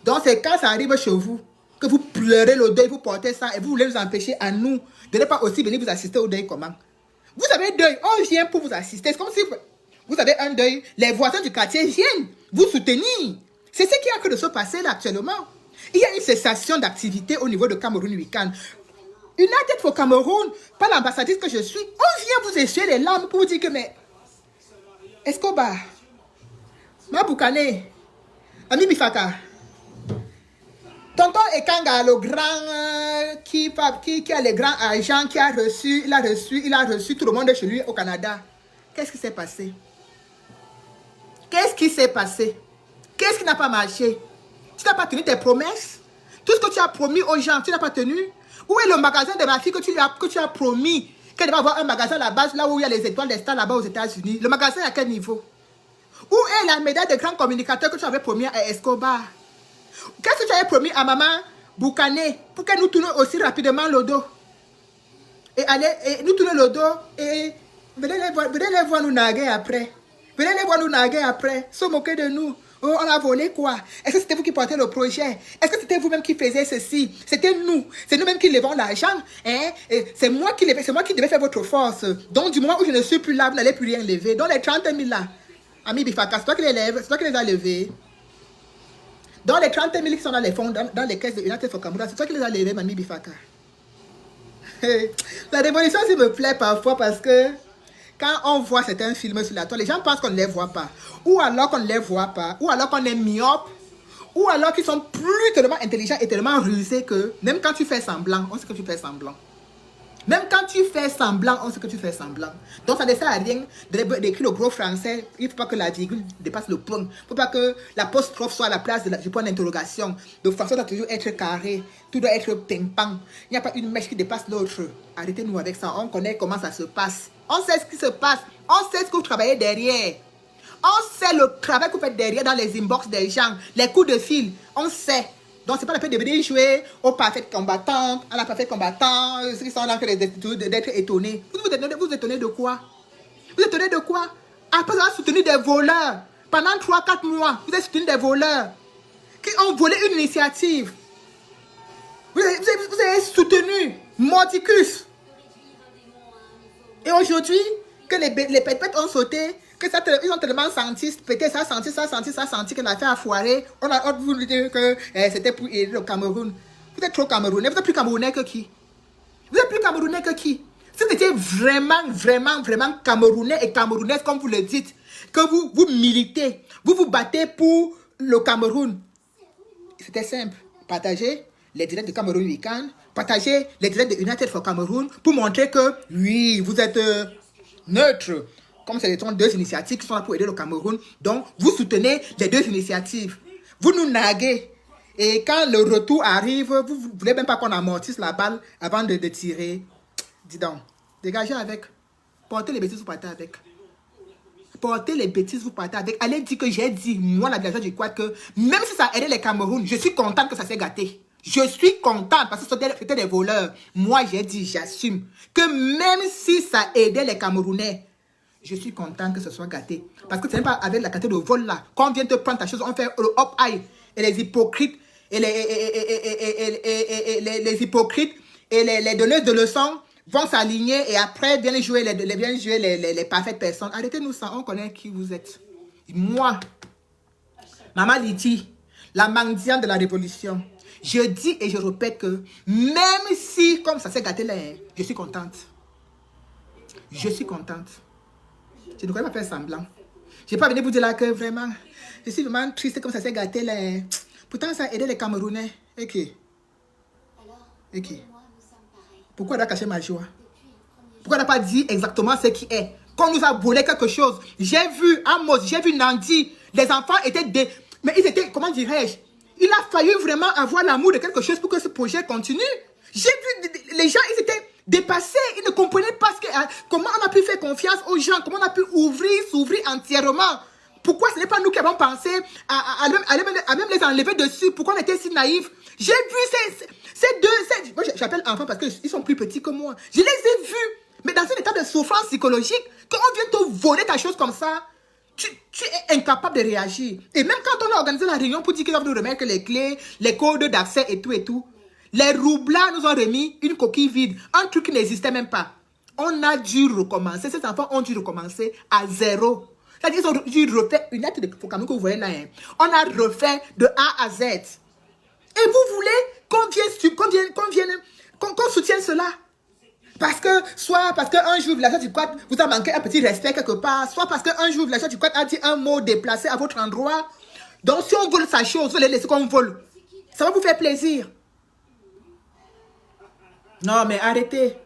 Donc, c'est quand ça arrive chez vous que vous pleurez le deuil, vous portez ça et vous voulez nous empêcher à nous de ne pas aussi venir vous assister au deuil comment? Vous avez un deuil, on vient pour vous assister. C'est comme si vous avez un deuil, les voisins du quartier viennent vous soutenir. C'est ce qui est en train de se passer là actuellement. Il y a une cessation d'activité au niveau de Cameroun Weekend. United for Cameroun, pas l'ambassadrice que je suis, on vient vous essuyer les larmes pour vous dire que mais Escobar, Maboukane, Ami Bifaka, Tonton Ekanga, le grand qui a les grands agents, il a reçu tout le monde chez lui au Canada. Qu'est-ce qui s'est passé? Qu'est-ce qui s'est passé? Qu'est-ce qui n'a pas marché? Tu n'as pas tenu tes promesses? Tout ce que tu as promis aux gens, tu n'as pas tenu? Où est le magasin de ma fille que tu as promis? Qu'elle va avoir un magasin là-bas, là où il y a les étoiles des stars là-bas aux États-Unis. Le magasin à quel niveau? Où est la médaille de grand communicateur que tu avais promis à Escobar? Qu'est-ce que tu avais promis à maman Boukane pour qu'elle nous tourne aussi rapidement le dos? Et nous tourner le dos et venez les voir nous naguer après. Venez les voir nous naguer après. Se moquer de nous. Oh, on a volé quoi? Est-ce que c'était vous qui portez le projet? Est-ce que c'était vous-même qui faisiez ceci? C'était nous. C'est nous-mêmes qui levons l'argent. Hein? C'est moi qui devais faire votre force. Donc, du moment où je ne suis plus là, vous n'allez plus rien lever. Donc, les 30 000 là, Ami Bifaka, c'est toi qui les lèves, c'est toi qui les as levés. Dans les 30 000 qui sont dans les fonds, dans les caisses de United for Cameroun, c'est toi qui les as levés, Mamie Bifaka. La révolution, ça me plaît parfois parce que quand on voit certains films sur la toile, les gens pensent qu'on ne les voit pas. Ou alors qu'on ne les voit pas. Ou alors qu'on est myope. Ou alors qu'ils sont plus tellement intelligents et tellement rusés que même quand tu fais semblant, on sait que tu fais semblant. Même quand tu fais semblant, on sait que tu fais semblant. Donc ça ne sert à rien d'écrire le gros français. Il ne faut pas que la virgule dépasse le point. Il ne faut pas que l'apostrophe soit à la place du point d'interrogation. Le français doit toujours être carré. Tout doit être pimpant. Il n'y a pas une mèche qui dépasse l'autre. Arrêtez-nous avec ça. On connaît comment ça se passe. On sait ce qui se passe. On sait ce que vous travaillez derrière. On sait le travail que vous faites derrière dans les inbox des gens. Les coups de fil. On sait. Donc, ce n'est pas la peine de venir jouer aux parfaites combattantes, à la parfaite combattante, ceux qui sont là d'être étonnés. Vous étonnez de quoi? Vous étonnez de quoi? Après avoir soutenu des voleurs, pendant 3-4 mois, vous avez soutenu des voleurs qui ont volé une initiative. Vous avez soutenu Mordicus. Et aujourd'hui, que les pètes ont sauté, que ils ont tellement senti, peut-être ça a senti que l'affaire a foiré. On a voulu dire que c'était pour aider le Cameroun. Vous êtes trop Camerounais. Vous êtes plus Camerounais que qui? Vous êtes plus Camerounais que qui? Si vous étiez vraiment Camerounais et Camerounaises, comme vous le dites, que vous militez, vous vous battez pour le Cameroun. C'était simple. Partagez les directs de Cameroun Weekend, partagez les directs de United for Cameroun pour montrer que, oui, vous êtes neutre. Comme ce sont deux initiatives qui sont là pour aider le Cameroun, donc vous soutenez les deux initiatives. Vous nous naguez. Et quand le retour arrive, vous ne voulez même pas qu'on amortisse la balle avant de tirer. Dis donc, dégagez avec. Portez les bêtises, vous partez avec. Portez les bêtises, vous partez avec. Allez dire que j'ai dit, moi, la villageoise du Quad, que même si ça a aidé les Cameroun, je suis contente que ça s'est gâté. Je suis contente parce que c'était des voleurs. Moi, j'ai dit, j'assume, que même si ça aidait les Camerounais, je suis content que ce soit gâté. Parce que ce n'est pas avec la quantité de vol là. Quand on vient te prendre ta chose, on fait le hop-eye. Et les hypocrites, et les hypocrites, et les donneurs de leçons vont s'aligner et après viennent jouer les parfaites personnes. Arrêtez-nous ça, on connaît qui vous êtes. Moi, Maman Lydie, la mendiante de la révolution, je dis et je répète que même si, comme ça s'est gâté là, je suis contente. Je suis contente. Je ne pourrais pas faire semblant. Je n'ai pas venu vous dire là que vraiment, je suis vraiment triste comme ça s'est gâté là. Pourtant, ça a aidé les Camerounais. Et qui? Alors, Et qui? vous et moi, nous sommes pareils. Pourquoi elle a caché ma joie? Depuis le premier Pourquoi elle n'a pas dit exactement ce qui est? Qu'on nous a volé quelque chose. J'ai vu Amos, j'ai vu Nandi. Les enfants étaient mais ils étaient, comment dirais-je? Il a fallu vraiment avoir l'amour de quelque chose pour que ce projet continue. J'ai vu les gens, ils étaient dépassés. Ils ne comprenaient pas comment on a pu faire confiance aux gens. Comment on a pu s'ouvrir entièrement. Pourquoi ce n'est pas nous qui avons pensé à même les enlever dessus? Pourquoi on était si naïfs? J'ai vu ces deux... Moi, j'appelle enfants parce qu'ils sont plus petits que moi. Je les ai vus. Mais dans un état de souffrance psychologique, quand on vient te voler ta chose comme ça, tu es incapable de réagir. Et même quand on a organisé la réunion pour dire qu'ils doivent nous remettre les clés, les codes d'accès et tout, les roublards nous ont remis une coquille vide, un truc qui n'existait même pas. On a dû recommencer. Ces enfants ont dû recommencer à zéro. C'est-à-dire qu'ils ont dû refaire une lettre de Focamou que vous voyez là. Hein. On a refait de A à Z. Et vous voulez qu'on soutienne cela? Soit parce qu'un jour, villageois du Quad vous a manqué un petit respect quelque part, soit parce qu'un jour, villageois du Quad a dit un mot déplacé à votre endroit. Donc, si on vole sa chose, vous allez laisser qu'on vole. Ça va vous faire plaisir. Non, mais arrêtez.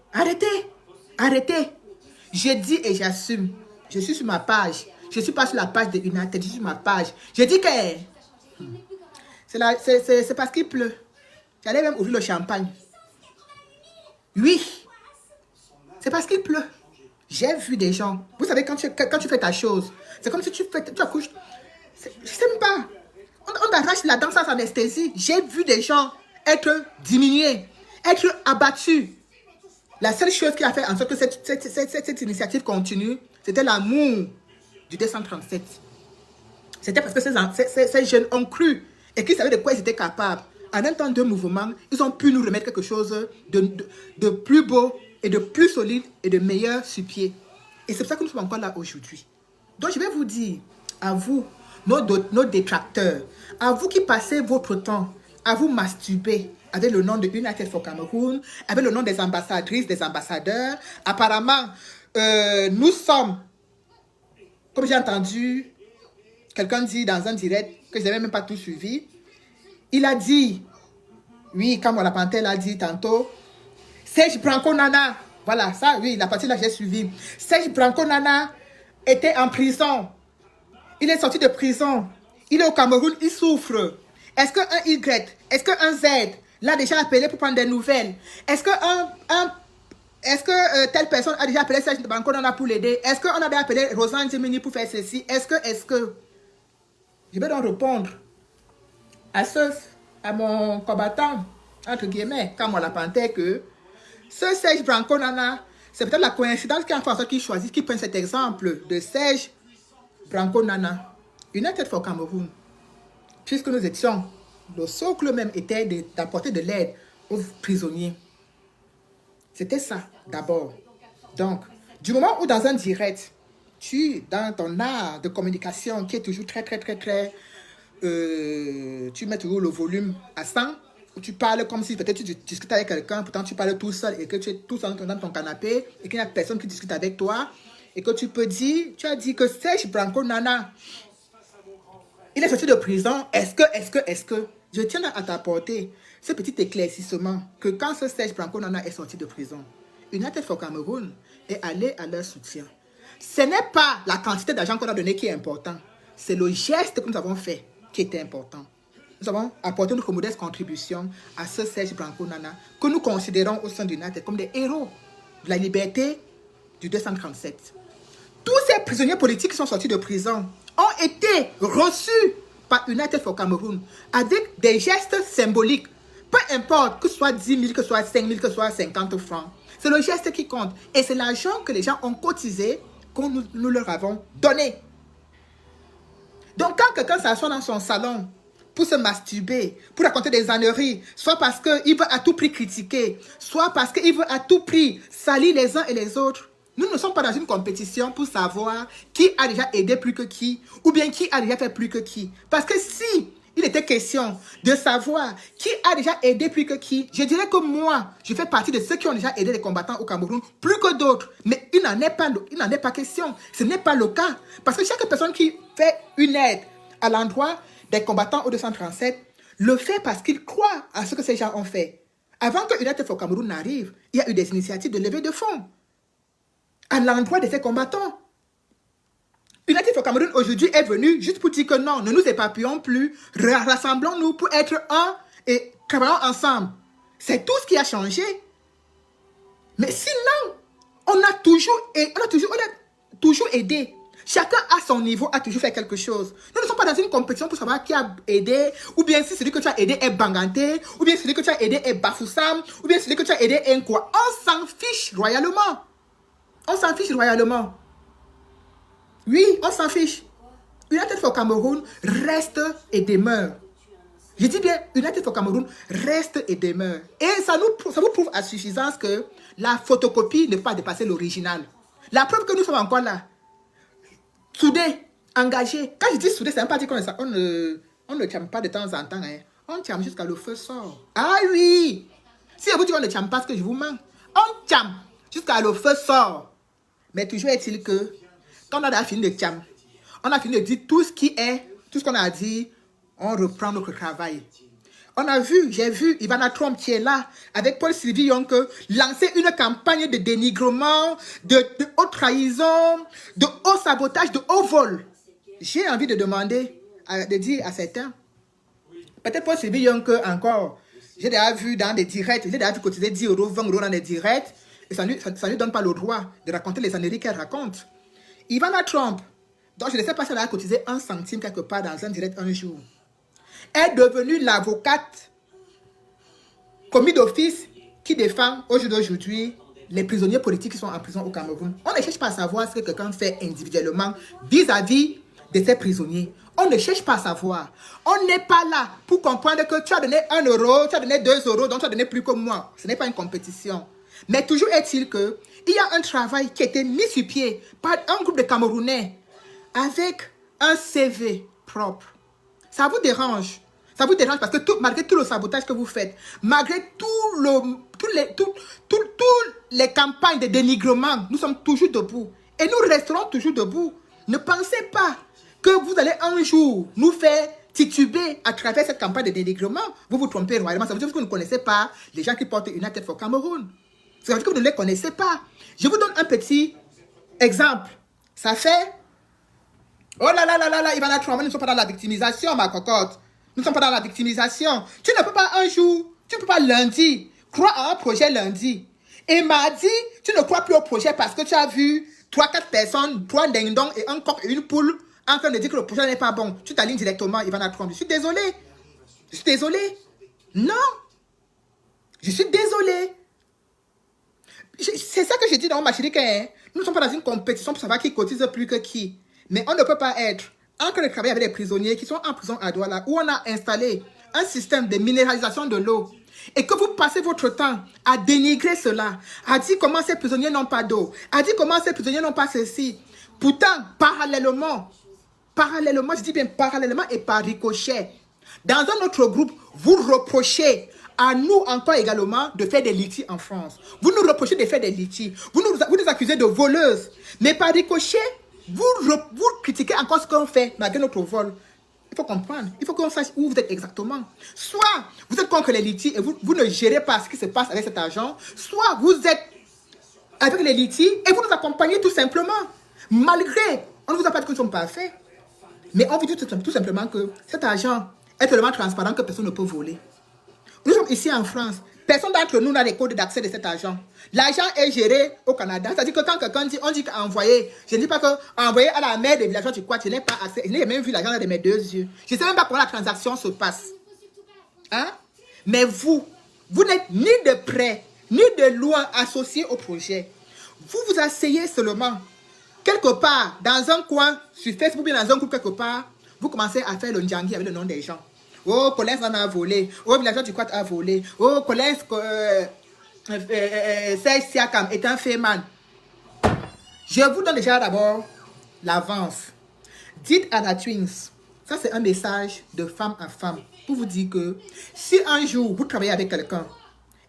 Je dis et j'assume. Je suis sur ma page. Je ne suis pas sur la page de United, je suis sur ma page. Je dis que c'est parce qu'il pleut. J'allais même ouvrir le champagne. Oui. C'est parce qu'il pleut. J'ai vu des gens. Vous savez, quand tu fais ta chose, c'est comme si tu accouches. Je ne sais même pas. On t'arrache la dent sans anesthésie. J'ai vu des gens être diminués, être abattus. La seule chose qui a fait en sorte que cette initiative continue, c'était l'amour du 237. C'était parce que ces jeunes ont cru et qu'ils savaient de quoi ils étaient capables. En un temps de mouvement, ils ont pu nous remettre quelque chose de plus beau et de plus solide et de meilleur sur pied. Et c'est pour ça que nous sommes encore là aujourd'hui. Donc je vais vous dire, à vous, nos détracteurs, à vous qui passez votre temps à vous masturber avec le nom de United for Cameroon, avec le nom des ambassadrices, des ambassadeurs. Apparemment, nous sommes, comme j'ai entendu quelqu'un dire dans un direct que je n'avais même pas tout suivi, il a dit, oui, comme la panthère l'a dit tantôt, Serge Branco Nana, voilà, ça, oui, la partie là, j'ai suivi. Serge Branco Nana était en prison. Il est sorti de prison. Il est au Cameroun, il souffre. Est-ce qu'un Y, est-ce qu'un Z l'a déjà appelé pour prendre des nouvelles? Est-ce que telle personne a déjà appelé Serge Branco Nana pour l'aider? Est-ce qu'on a déjà appelé Rosanne Gemini pour faire ceci? Est-ce que... Je vais donc répondre à mon combattant, entre guillemets, comme on la panthère, que ce Serge Branco Nana, c'est peut-être la coïncidence qui a fait en sorte qu'il choisit, qu'il prenne cet exemple de Serge Branco Nana, United for Cameroon, puisque nous étions, le socle même était d'apporter de l'aide aux prisonniers. C'était ça, d'abord. Donc, du moment où dans un direct, dans ton art de communication qui est toujours très, tu mets toujours le volume à 100, où tu parles comme si peut-être tu discutes avec quelqu'un, pourtant tu parles tout seul et que tu es tout seul dans ton canapé et qu'il n'y a personne qui discute avec toi et que tu peux dire, tu as dit que Serge Branco Nana, il est sorti de prison, est-ce que, je tiens à t'apporter ce petit éclaircissement que quand ce Serge Branco Nana est sorti de prison, United for Cameroon est allé à leur soutien. Ce n'est pas la quantité d'argent qu'on a donné qui est important, c'est le geste que nous avons fait qui était important. Nous avons apporté notre modeste contribution à ce Serge Branco Nana que nous considérons au sein du United comme des héros de la liberté du 237. Tous ces prisonniers politiques qui sont sortis de prison ont été reçus par United for Cameroon avec des gestes symboliques. Peu importe que ce soit 10 000, que ce soit 5 000, que ce soit 50 francs. C'est le geste qui compte. Et c'est l'argent que les gens ont cotisé que nous leur avons donné. Donc quand quelqu'un s'assoit dans son salon pour se masturber, pour raconter des âneries, soit parce qu'il veut à tout prix critiquer, soit parce qu'il veut à tout prix salir les uns et les autres, nous ne sommes pas dans une compétition pour savoir qui a déjà aidé plus que qui, ou bien qui a déjà fait plus que qui. Parce que si il était question de savoir qui a déjà aidé plus que qui, je dirais que moi, je fais partie de ceux qui ont déjà aidé les combattants au Cameroun plus que d'autres. Mais il n'en est pas question. Ce n'est pas le cas. Parce que chaque personne qui fait une aide à l'endroit des combattants au 237 le fait parce qu'il croit à ce que ces gens ont fait. Avant que United for Cameroun n'arrive, il y a eu des initiatives de levée de fonds à l'endroit de ces combattants. United for Cameroun aujourd'hui est venu juste pour dire que non, ne nous éparpillons plus, rassemblons-nous pour être un et travaillons ensemble. C'est tout ce qui a changé. Mais sinon, on a toujours aidé. Chacun à son niveau a toujours fait quelque chose. Nous ne sommes pas dans une compétition pour savoir qui a aidé, ou bien si celui que tu as aidé est Banganté, ou bien celui que tu as aidé est Bafoussam, ou bien celui que tu as aidé est quoi. On s'en fiche royalement. On s'en fiche royalement. Oui, on s'en fiche. United for Cameroun reste et demeure. Je dis bien, United for Cameroun reste et demeure. Et ça vous prouve à suffisance que la photocopie ne peut pas dépasser l'original. La preuve que nous sommes encore là. Soudés, engagés. Quand je dis soudés, c'est même pas dire qu'on ne chame pas de temps en temps. Hein. On chame jusqu'à le feu sort. Ah oui! Si je vous dis qu'on ne chame pas, ce que je vous mens. On chame jusqu'à le feu sort. Mais toujours est-il que, quand on a fini de cham, on a fini de dire tout ce qu'on a dit, on reprend notre travail. J'ai vu Ivana Trump qui est là, avec Paul Sylvie Yonke, lancer une campagne de dénigrement, de haute trahison, de haut sabotage, de haut vol. J'ai envie de demander, de dire à certains, peut-être Paul Sylvie Yonke encore, j'ai déjà vu dans des directs, j'ai déjà vu cotiser 10 €, 20 € dans des directs, et ça ne lui donne pas le droit de raconter les âneries qu'elle raconte. Ivana Trump, donc je ne sais pas si elle a cotisé 1 centime quelque part dans un direct un jour, est devenue l'avocate commis d'office qui défend au jour d'aujourd'hui les prisonniers politiques qui sont en prison au Cameroun. On ne cherche pas à savoir ce que quelqu'un fait individuellement vis-à-vis de ces prisonniers. On ne cherche pas à savoir. On n'est pas là pour comprendre que tu as donné 1 €, tu as donné 2 €, donc tu as donné plus que moi. Ce n'est pas une compétition. Mais toujours est-il qu'il y a un travail qui a été mis sur pied par un groupe de Camerounais avec un CV propre. Ça vous dérange. Ça vous dérange parce que malgré tout le sabotage que vous faites, malgré toutes les campagnes de dénigrement, nous sommes toujours debout. Et nous resterons toujours debout. Ne pensez pas que vous allez un jour nous faire tituber à travers cette campagne de dénigrement. Vous vous trompez royalement. Ça veut dire que vous ne connaissez pas les gens qui portent United for Cameroun. Ça veut dire que vous ne les connaissez pas. Je vous donne un petit exemple. Ça fait... Oh là là là là là, Ivana Trump, nous ne sommes pas dans la victimisation, ma cocotte. Nous ne sommes pas dans la victimisation. Tu ne peux pas un jour, tu ne peux pas lundi, croire à un projet lundi. Et mardi, tu ne crois plus au projet parce que tu as vu 3-4 personnes, 3 ding-dong et un coq et une poule en train de dire que le projet n'est pas bon. Tu t'alignes directement, Ivana Trump. Je suis désolé. Je suis désolé. Non. Je suis désolé. C'est ça que je dis dans ma chérie. Nous ne sommes pas dans une compétition pour savoir qui cotise plus que qui. Mais on ne peut pas être en train de travailler avec les prisonniers qui sont en prison à Douala, où on a installé un système de minéralisation de l'eau, et que vous passez votre temps à dénigrer cela, à dire comment ces prisonniers n'ont pas d'eau, à dire comment ces prisonniers n'ont pas ceci. Pourtant, parallèlement, je dis bien parallèlement et par ricochet, dans un autre groupe, vous reprochez à nous encore également de faire des litiges en France. Vous nous reprochez de faire des litiges. Vous nous accusez de voleuses. Mais par ricochet, vous critiquez encore ce qu'on fait malgré notre vol. Il faut comprendre. Il faut qu'on sache où vous êtes exactement. Soit vous êtes contre les litiges et vous ne gérez pas ce qui se passe avec cet argent. Soit vous êtes avec les litiges et vous nous accompagnez tout simplement. Malgré, on ne vous a pas dit que nous sommes parfaits. Mais on vous dit tout simplement que cet argent est tellement transparent que personne ne peut voler. Nous sommes ici en France. Personne d'entre nous n'a les codes d'accès de cet argent. L'argent est géré au Canada. C'est-à-dire que quand quelqu'un dit, on dit qu'envoyer, je ne dis pas qu'envoyer à la mère des villageois du Quad, je n'ai pas accès. Je n'ai même vu l'argent de mes 2 yeux. Je ne sais même pas comment la transaction se passe. Hein? Mais vous n'êtes ni de près, ni de loin associé au projet. Vous vous asseyez seulement, quelque part, dans un coin, sur Facebook, bien dans un groupe quelque part, vous commencez à faire le ndjangi avec le nom des gens. Oh, Collins en a volé. Oh, villageois du Quad a volé. Oh, Collins, Serge Siakam est un féman. Je vous donne déjà d'abord l'avance. Dites à la Twins, ça c'est un message de femme à femme, pour vous dire que si un jour vous travaillez avec quelqu'un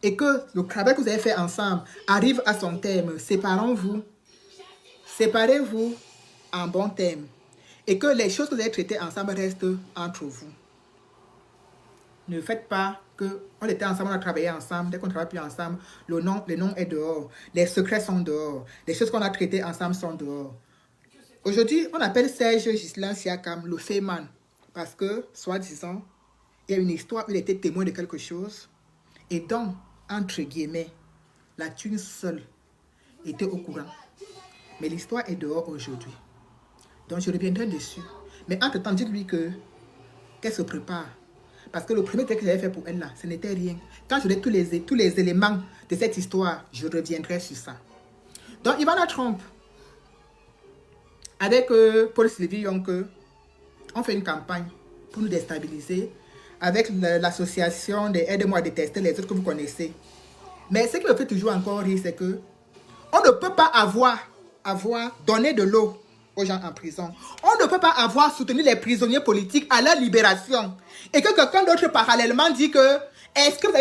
et que le travail que vous avez fait ensemble arrive à son terme, séparez-vous en bon terme et que les choses que vous avez traitées ensemble restent entre vous. Ne faites pas que on était ensemble, on a travaillé ensemble. Dès qu'on ne travaille plus ensemble, le nom est dehors. Les secrets sont dehors. Les choses qu'on a traitées ensemble sont dehors. Aujourd'hui, on appelle Serge Ghislain Siakam le Féman. Parce que, soi-disant, il y a une histoire où il était témoin de quelque chose. Et donc, entre guillemets, la thune seule était au courant. Mais l'histoire est dehors aujourd'hui. Donc, je reviendrai dessus. Mais entre-temps, dites-lui qu'elle se prépare. Parce que le premier truc que j'avais fait pour elle, là, ce n'était rien. Quand j'aurai tous les éléments de cette histoire, je reviendrai sur ça. Donc, Ivana Trump, avec Paul Sylvie Yonke, on fait une campagne pour nous déstabiliser avec l'association des Aide-moi à détester les autres que vous connaissez. Mais ce qui me fait toujours encore rire, c'est que on ne peut pas avoir donné de l'eau aux gens en prison. On ne peut pas avoir soutenu les prisonniers politiques à leur libération. Et que quelqu'un d'autre parallèlement dit que est-ce qu'on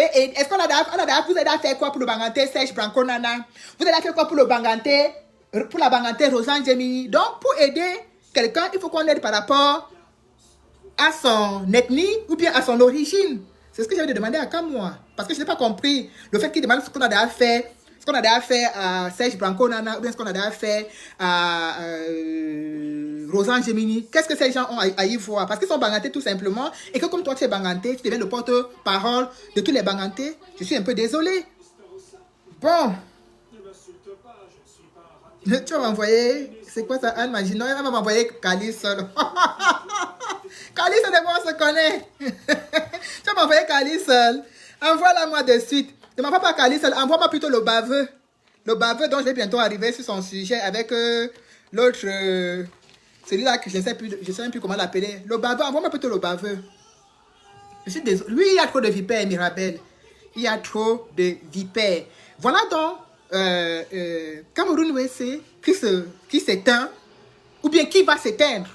a fait quoi pour le Banganté Serge Branco Nana? Vous avez fait quoi pour la Banganté Rosan Gemini? Donc pour aider quelqu'un, il faut qu'on aide par rapport à son ethnie ou bien à son origine. C'est ce que j'avais demandé à Kamwa. Parce que je n'ai pas compris le fait qu'il demande ce qu'on a déjà fait. Ce qu'on a déjà fait à Serge Branco Nana ou bien ce qu'on a déjà fait à Rosan Gemini. Qu'est-ce que ces gens ont à y voir? Parce qu'ils sont bangantés tout simplement. Et que comme toi tu es banganté, tu deviens le porte-parole de tous les bangantés. Je suis un peu désolé. Bon. Tu vas m'envoyer. C'est quoi ça, Anne Magie? Non, elle va m'envoyer Kali seul. Kali, c'est de moi, on se connaît. Tu vas m'envoyer Kali seul. Envoie-la moi de suite. Ne m'envoie pas Kali seul. Envoie-moi plutôt le baveux. Le baveux dont je vais bientôt arriver sur son sujet avec l'autre. Celui-là que je ne sais même plus comment l'appeler. Le baveux, envoie-moi plutôt le baveux. Je suis désolé. Lui, il y a trop de vipères, Mirabel. Il y a trop de vipères. Voilà donc Cameroun WC qui s'éteint ou bien qui va s'éteindre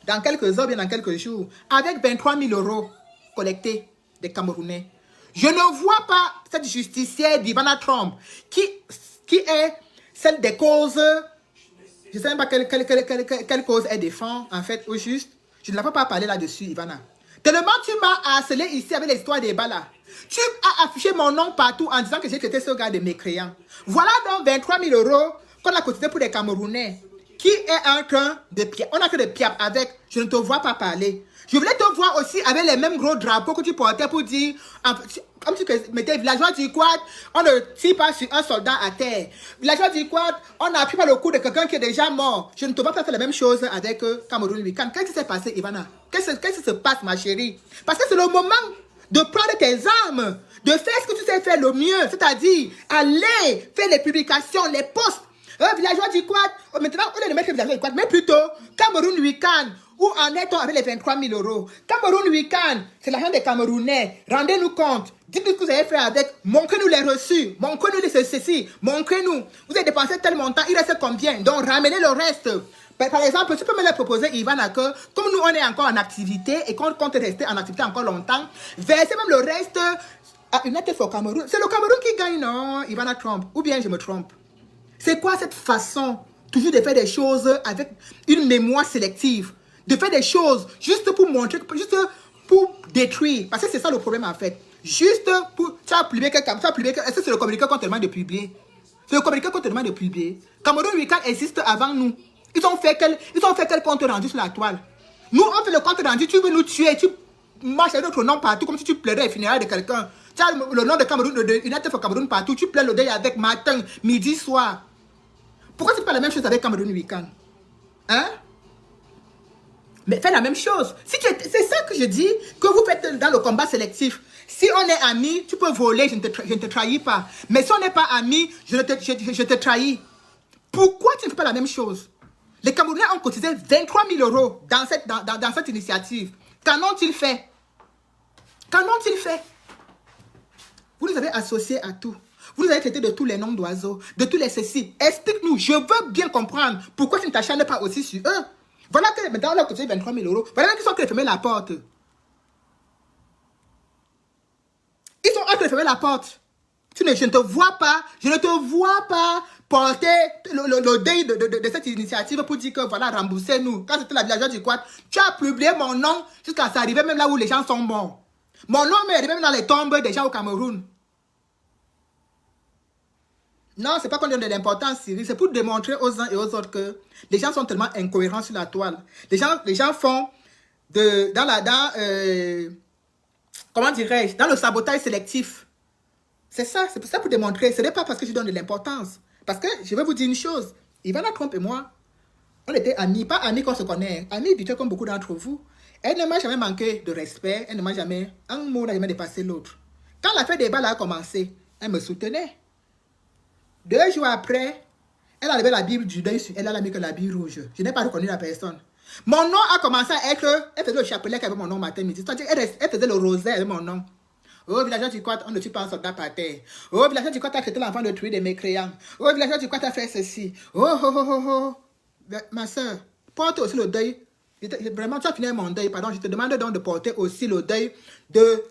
dans quelques heures, bien dans quelques jours, avec 23 000 € collectés des Camerounais. Je ne vois pas cette justicière d'Ivana Trump qui est celle des causes. Je ne sais même pas quelle cause elle défend, en fait, au juste. Je ne la vois pas parler là-dessus, Ivana. Tellement tu m'as harcelé ici avec l'histoire des balles. Tu as affiché mon nom partout en disant que j'étais ce gars de mécréant. Voilà donc 23 000 € qu'on a cotisé pour les Camerounais. Qui est en train de piap? On a que de piap avec. Je ne te vois pas parler. Je voulais te voir aussi avec les mêmes gros drapeaux que tu portais pour dire, comme tu mettais villageois du quad, on ne tire pas sur un soldat à terre. Villageois du quad, on n'appuie pas le cou de quelqu'un qui est déjà mort. Je ne te vois pas faire la même chose avec Cameroun Weekend. Qu'est-ce qui s'est passé, Ivana? Qu'est-ce qui se passe, ma chérie? Parce que c'est le moment de prendre tes armes, de faire ce que tu sais faire le mieux, c'est-à-dire aller faire les publications, les posts. Villageois du quad, maintenant on est de mettre villageois du quad, mais plutôt Cameroun Weekend. Où en est-on avec les 23 000 €? Cameroun Weekend, c'est l'argent des Camerounais. Rendez-nous compte. Dites-nous ce que vous avez fait avec. Montrez-nous les reçus. Montrez-nous ceci. Montrez-nous. Vous avez dépensé tel montant. Il reste combien? Donc, ramenez le reste. Par exemple, tu peux me le proposer, Ivana, que comme nous, on est encore en activité et qu'on compte rester en activité encore longtemps, versez même le reste à United for Cameroun. C'est le Cameroun qui gagne, non, Ivana Trump? Ou bien je me trompe? C'est quoi cette façon toujours de faire des choses avec une mémoire sélective? De faire des choses juste pour montrer, juste pour détruire. Parce que c'est ça le problème en fait. Juste pour... Tu as publié quelqu'un. Est-ce que c'est le communiqué qu'on te demande de publier? C'est le communiqué qu'on te demande de publier. Cameroun Weekend existe avant nous. Ils ont fait quel compte rendu sur la toile? Nous, on fait le compte rendu. Tu veux nous tuer. Tu marches avec notre nom partout comme si tu plairais les funérailles de quelqu'un. Tu as le nom de Cameroun, de United for Cameroun partout. Tu plais le deuil avec matin, midi, soir. Pourquoi tu fais pas la même chose avec Cameroun Weekend? Hein? Mais fais la même chose. C'est ça que je dis que vous faites dans le combat sélectif. Si on est amis, tu peux voler, je ne te trahis pas. Mais si on n'est pas amis, je te trahis. Pourquoi tu ne fais pas la même chose? Les Camerounais ont cotisé 23 000 € dans cette initiative. Qu'en ont-ils fait? Qu'en ont-ils fait? Vous nous avez associés à tout. Vous nous avez traité de tous les noms d'oiseaux, de tous les ceci. Explique-nous, je veux bien comprendre pourquoi tu ne t'acharnes pas aussi sur eux. Voilà que maintenant on a cotisé 23 000 €. Voilà qu'ils sont en train de fermer la porte. Ils sont en train de fermer la porte. Je ne te vois pas porter le deuil de cette initiative pour dire que voilà, remboursez-nous. Quand c'était la villageoise du quad, tu as publié mon nom jusqu'à ça arriver même là où les gens sont morts. Mon nom est même dans les tombes des gens au Cameroun. Non, c'est pas qu'on donne de l'importance, Cyril. C'est pour démontrer aux uns et aux autres que les gens sont tellement incohérents sur la toile. Les gens font comment dirais-je, dans le sabotage sélectif. C'est ça, c'est pour ça pour démontrer. Ce n'est pas parce que je donne de l'importance. Parce que je vais vous dire une chose. Ivana Trump et moi, on était amis, pas amis qu'on se connaît, amis du tout comme beaucoup d'entre vous. Elle ne m'a jamais manqué de respect, elle ne m'a jamais, un mot n'a jamais dépassé l'autre. Quand l'affaire des balles a commencé, elle me soutenait. 2 jours après, elle a levé la Bible du deuil sur elle, elle a mis que la Bible rouge. Je n'ai pas reconnu la personne. Mon nom a commencé à être, elle faisait le chapelet avec mon nom matin, midi. C'est-à-dire, elle faisait le rosaire avec mon nom. Oh, villageois du Quat, on ne tue pas un soldat par terre. Oh, villageois du Quat, t'as traité l'enfant de tuer des mécréants. Oh, villageois du Quat, t'as fait ceci. Oh, oh, oh, oh, oh. Ma soeur, porte aussi le deuil. Vraiment, tu as fini mon deuil, pardon. Je te demande donc de porter aussi le deuil de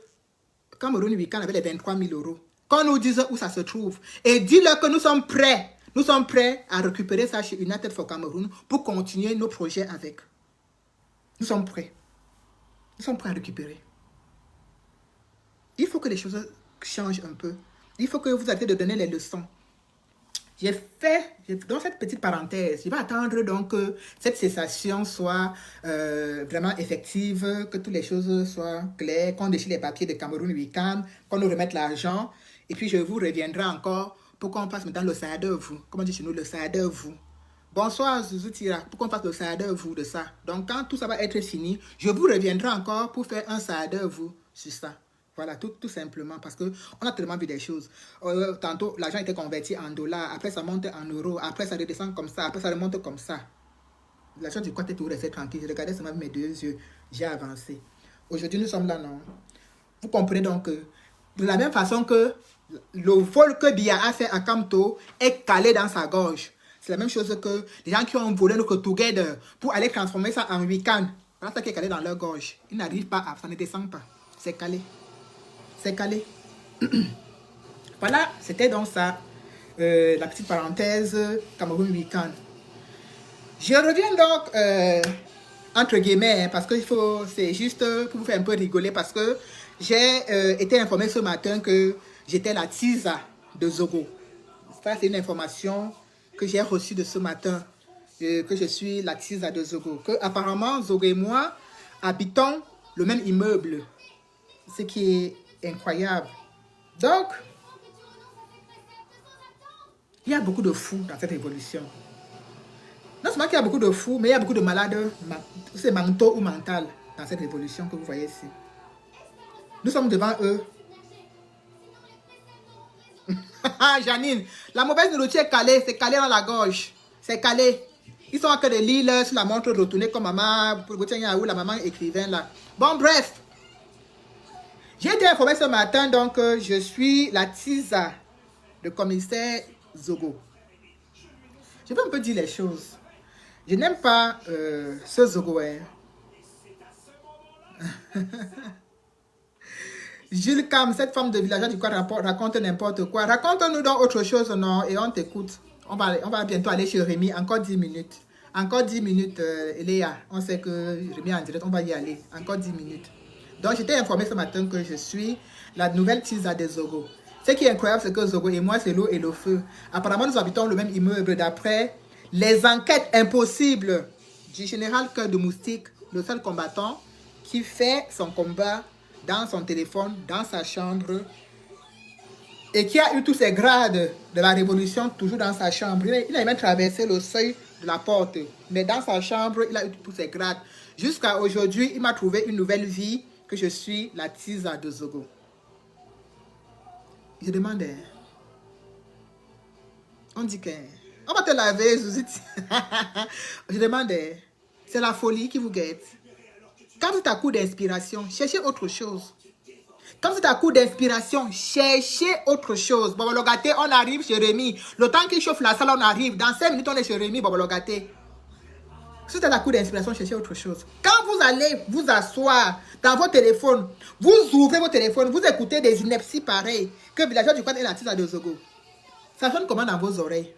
Cameroun Weekend avec les 23 000 euros. Qu'on nous dise où ça se trouve. Et dis-leur que nous sommes prêts. Nous sommes prêts à récupérer ça chez United for Cameroun pour continuer nos projets avec. Nous sommes prêts. Nous sommes prêts à récupérer. Il faut que les choses changent un peu. Il faut que vous arrêtez de donner les leçons. Dans cette petite parenthèse, je vais attendre donc que cette cessation soit vraiment effective, que toutes les choses soient claires, qu'on déchire les papiers de Cameroun Weekend, qu'on nous remette l'argent. Et puis je vous reviendrai encore pour qu'on fasse maintenant le Saada-vous. Comment on dit chez nous, le Saada-vous. Bonsoir Zouzou-Tira, pour qu'on fasse le Saada-vous de ça. Donc quand tout ça va être fini, je vous reviendrai encore pour faire un Saada-vous sur ça. Voilà, tout simplement, parce qu'on a tellement vu des choses. Tantôt, l'argent était converti en dollars, après ça monte en euros, après ça redescend comme ça, après ça remonte comme ça. L'argent du côté tout restait tranquille. Je regardais seulement avec mes 2 yeux, j'ai avancé. Aujourd'hui, nous sommes là, non? Vous comprenez donc que, de la même façon que le vol que Biya a fait à Kamto est calé dans sa gorge. C'est la même chose que les gens qui ont volé notre Together pour aller transformer ça en week-end. Voilà ça qui est calé dans leur gorge. Ils n'arrivent pas à, ça ne descend pas. C'est calé. C'est calé. Voilà, c'était donc ça, la petite parenthèse Cameroun Weekend. Je reviens donc, entre guillemets, parce que c'est juste pour vous faire un peu rigoler, parce que j'ai été informé ce matin que j'étais la Tisa de Zogo. Ça, c'est une information que j'ai reçue de ce matin, que je suis la Tisa de Zogo. Que apparemment, Zogo et moi habitons le même immeuble, ce qui est incroyable. Donc, il y a beaucoup de fous dans cette révolution. Non seulement qu'il y a beaucoup de fous, mais il y a beaucoup de malades, c'est mentaux ou mental dans cette révolution que vous voyez ici. Nous sommes devant eux. Janine, la mauvaise nourriture est calée, c'est calé dans la gorge. C'est calé. Ils sont à que de l'île sur la montre retournée comme maman, pour la maman écrivain là. Bon, bref. J'ai été informé ce matin, donc je suis la Tisa, le commissaire Zogo. Je peux un peu dire les choses. Je n'aime pas ce Zogo. Jules Cam, cette femme de villageois du coin raconte n'importe quoi. Raconte-nous donc autre chose, non? Et on t'écoute. On va bientôt aller chez Rémi. Encore 10 minutes. Encore 10 minutes, Léa. On sait que Rémi est en direct. On va y aller. Encore 10 minutes. Donc, j'étais informé ce matin que je suis la nouvelle Tisa de Zogo. Ce qui est incroyable, c'est que Zogo et moi, c'est l'eau et le feu. Apparemment, nous habitons le même immeuble d'après les enquêtes impossibles du général Cœur de Moustique, le seul combattant qui fait son combat dans son téléphone, dans sa chambre, et qui a eu tous ses grades de la révolution toujours dans sa chambre. Il a même traversé le seuil de la porte, mais dans sa chambre, il a eu tous ses grades. Jusqu'à aujourd'hui, il m'a trouvé une nouvelle vie, que je suis la Tisa de Zogo. Je demandais, on dit que, on va te laver, Zouzit. Je demandais, c'est la folie qui vous guette. Quand c'est à coup d'inspiration, cherchez autre chose. Quand c'est à coup d'inspiration, cherchez autre chose. Bobologaté, on arrive chez Rémi. Le temps qu'il chauffe la salle, on arrive. Dans 5 minutes, on est chez Rémi, Bobologaté. Si c'est à coup d'inspiration, cherchez autre chose. Quand vous allez vous asseoir dans votre téléphone, vous ouvrez votre téléphone, vous écoutez des inepties pareilles que Villageois du coin et la Tisa de Zogo. Ça sonne comment dans vos oreilles?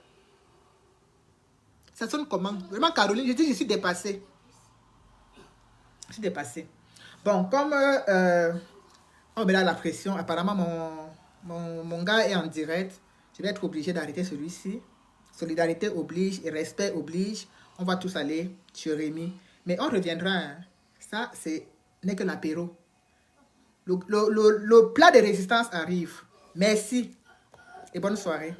Ça sonne comment? Vraiment, Caroline, je dis, je suis dépassée. Je suis dépassée. Bon, comme On met là la pression. Apparemment, mon gars est en direct. Je vais être obligé d'arrêter celui-ci. Solidarité oblige et respect oblige. On va tous aller chez Rémi. Mais on reviendra. Hein. Ça, n'est que l'apéro. Le plat de résistance arrive. Merci et bonne soirée.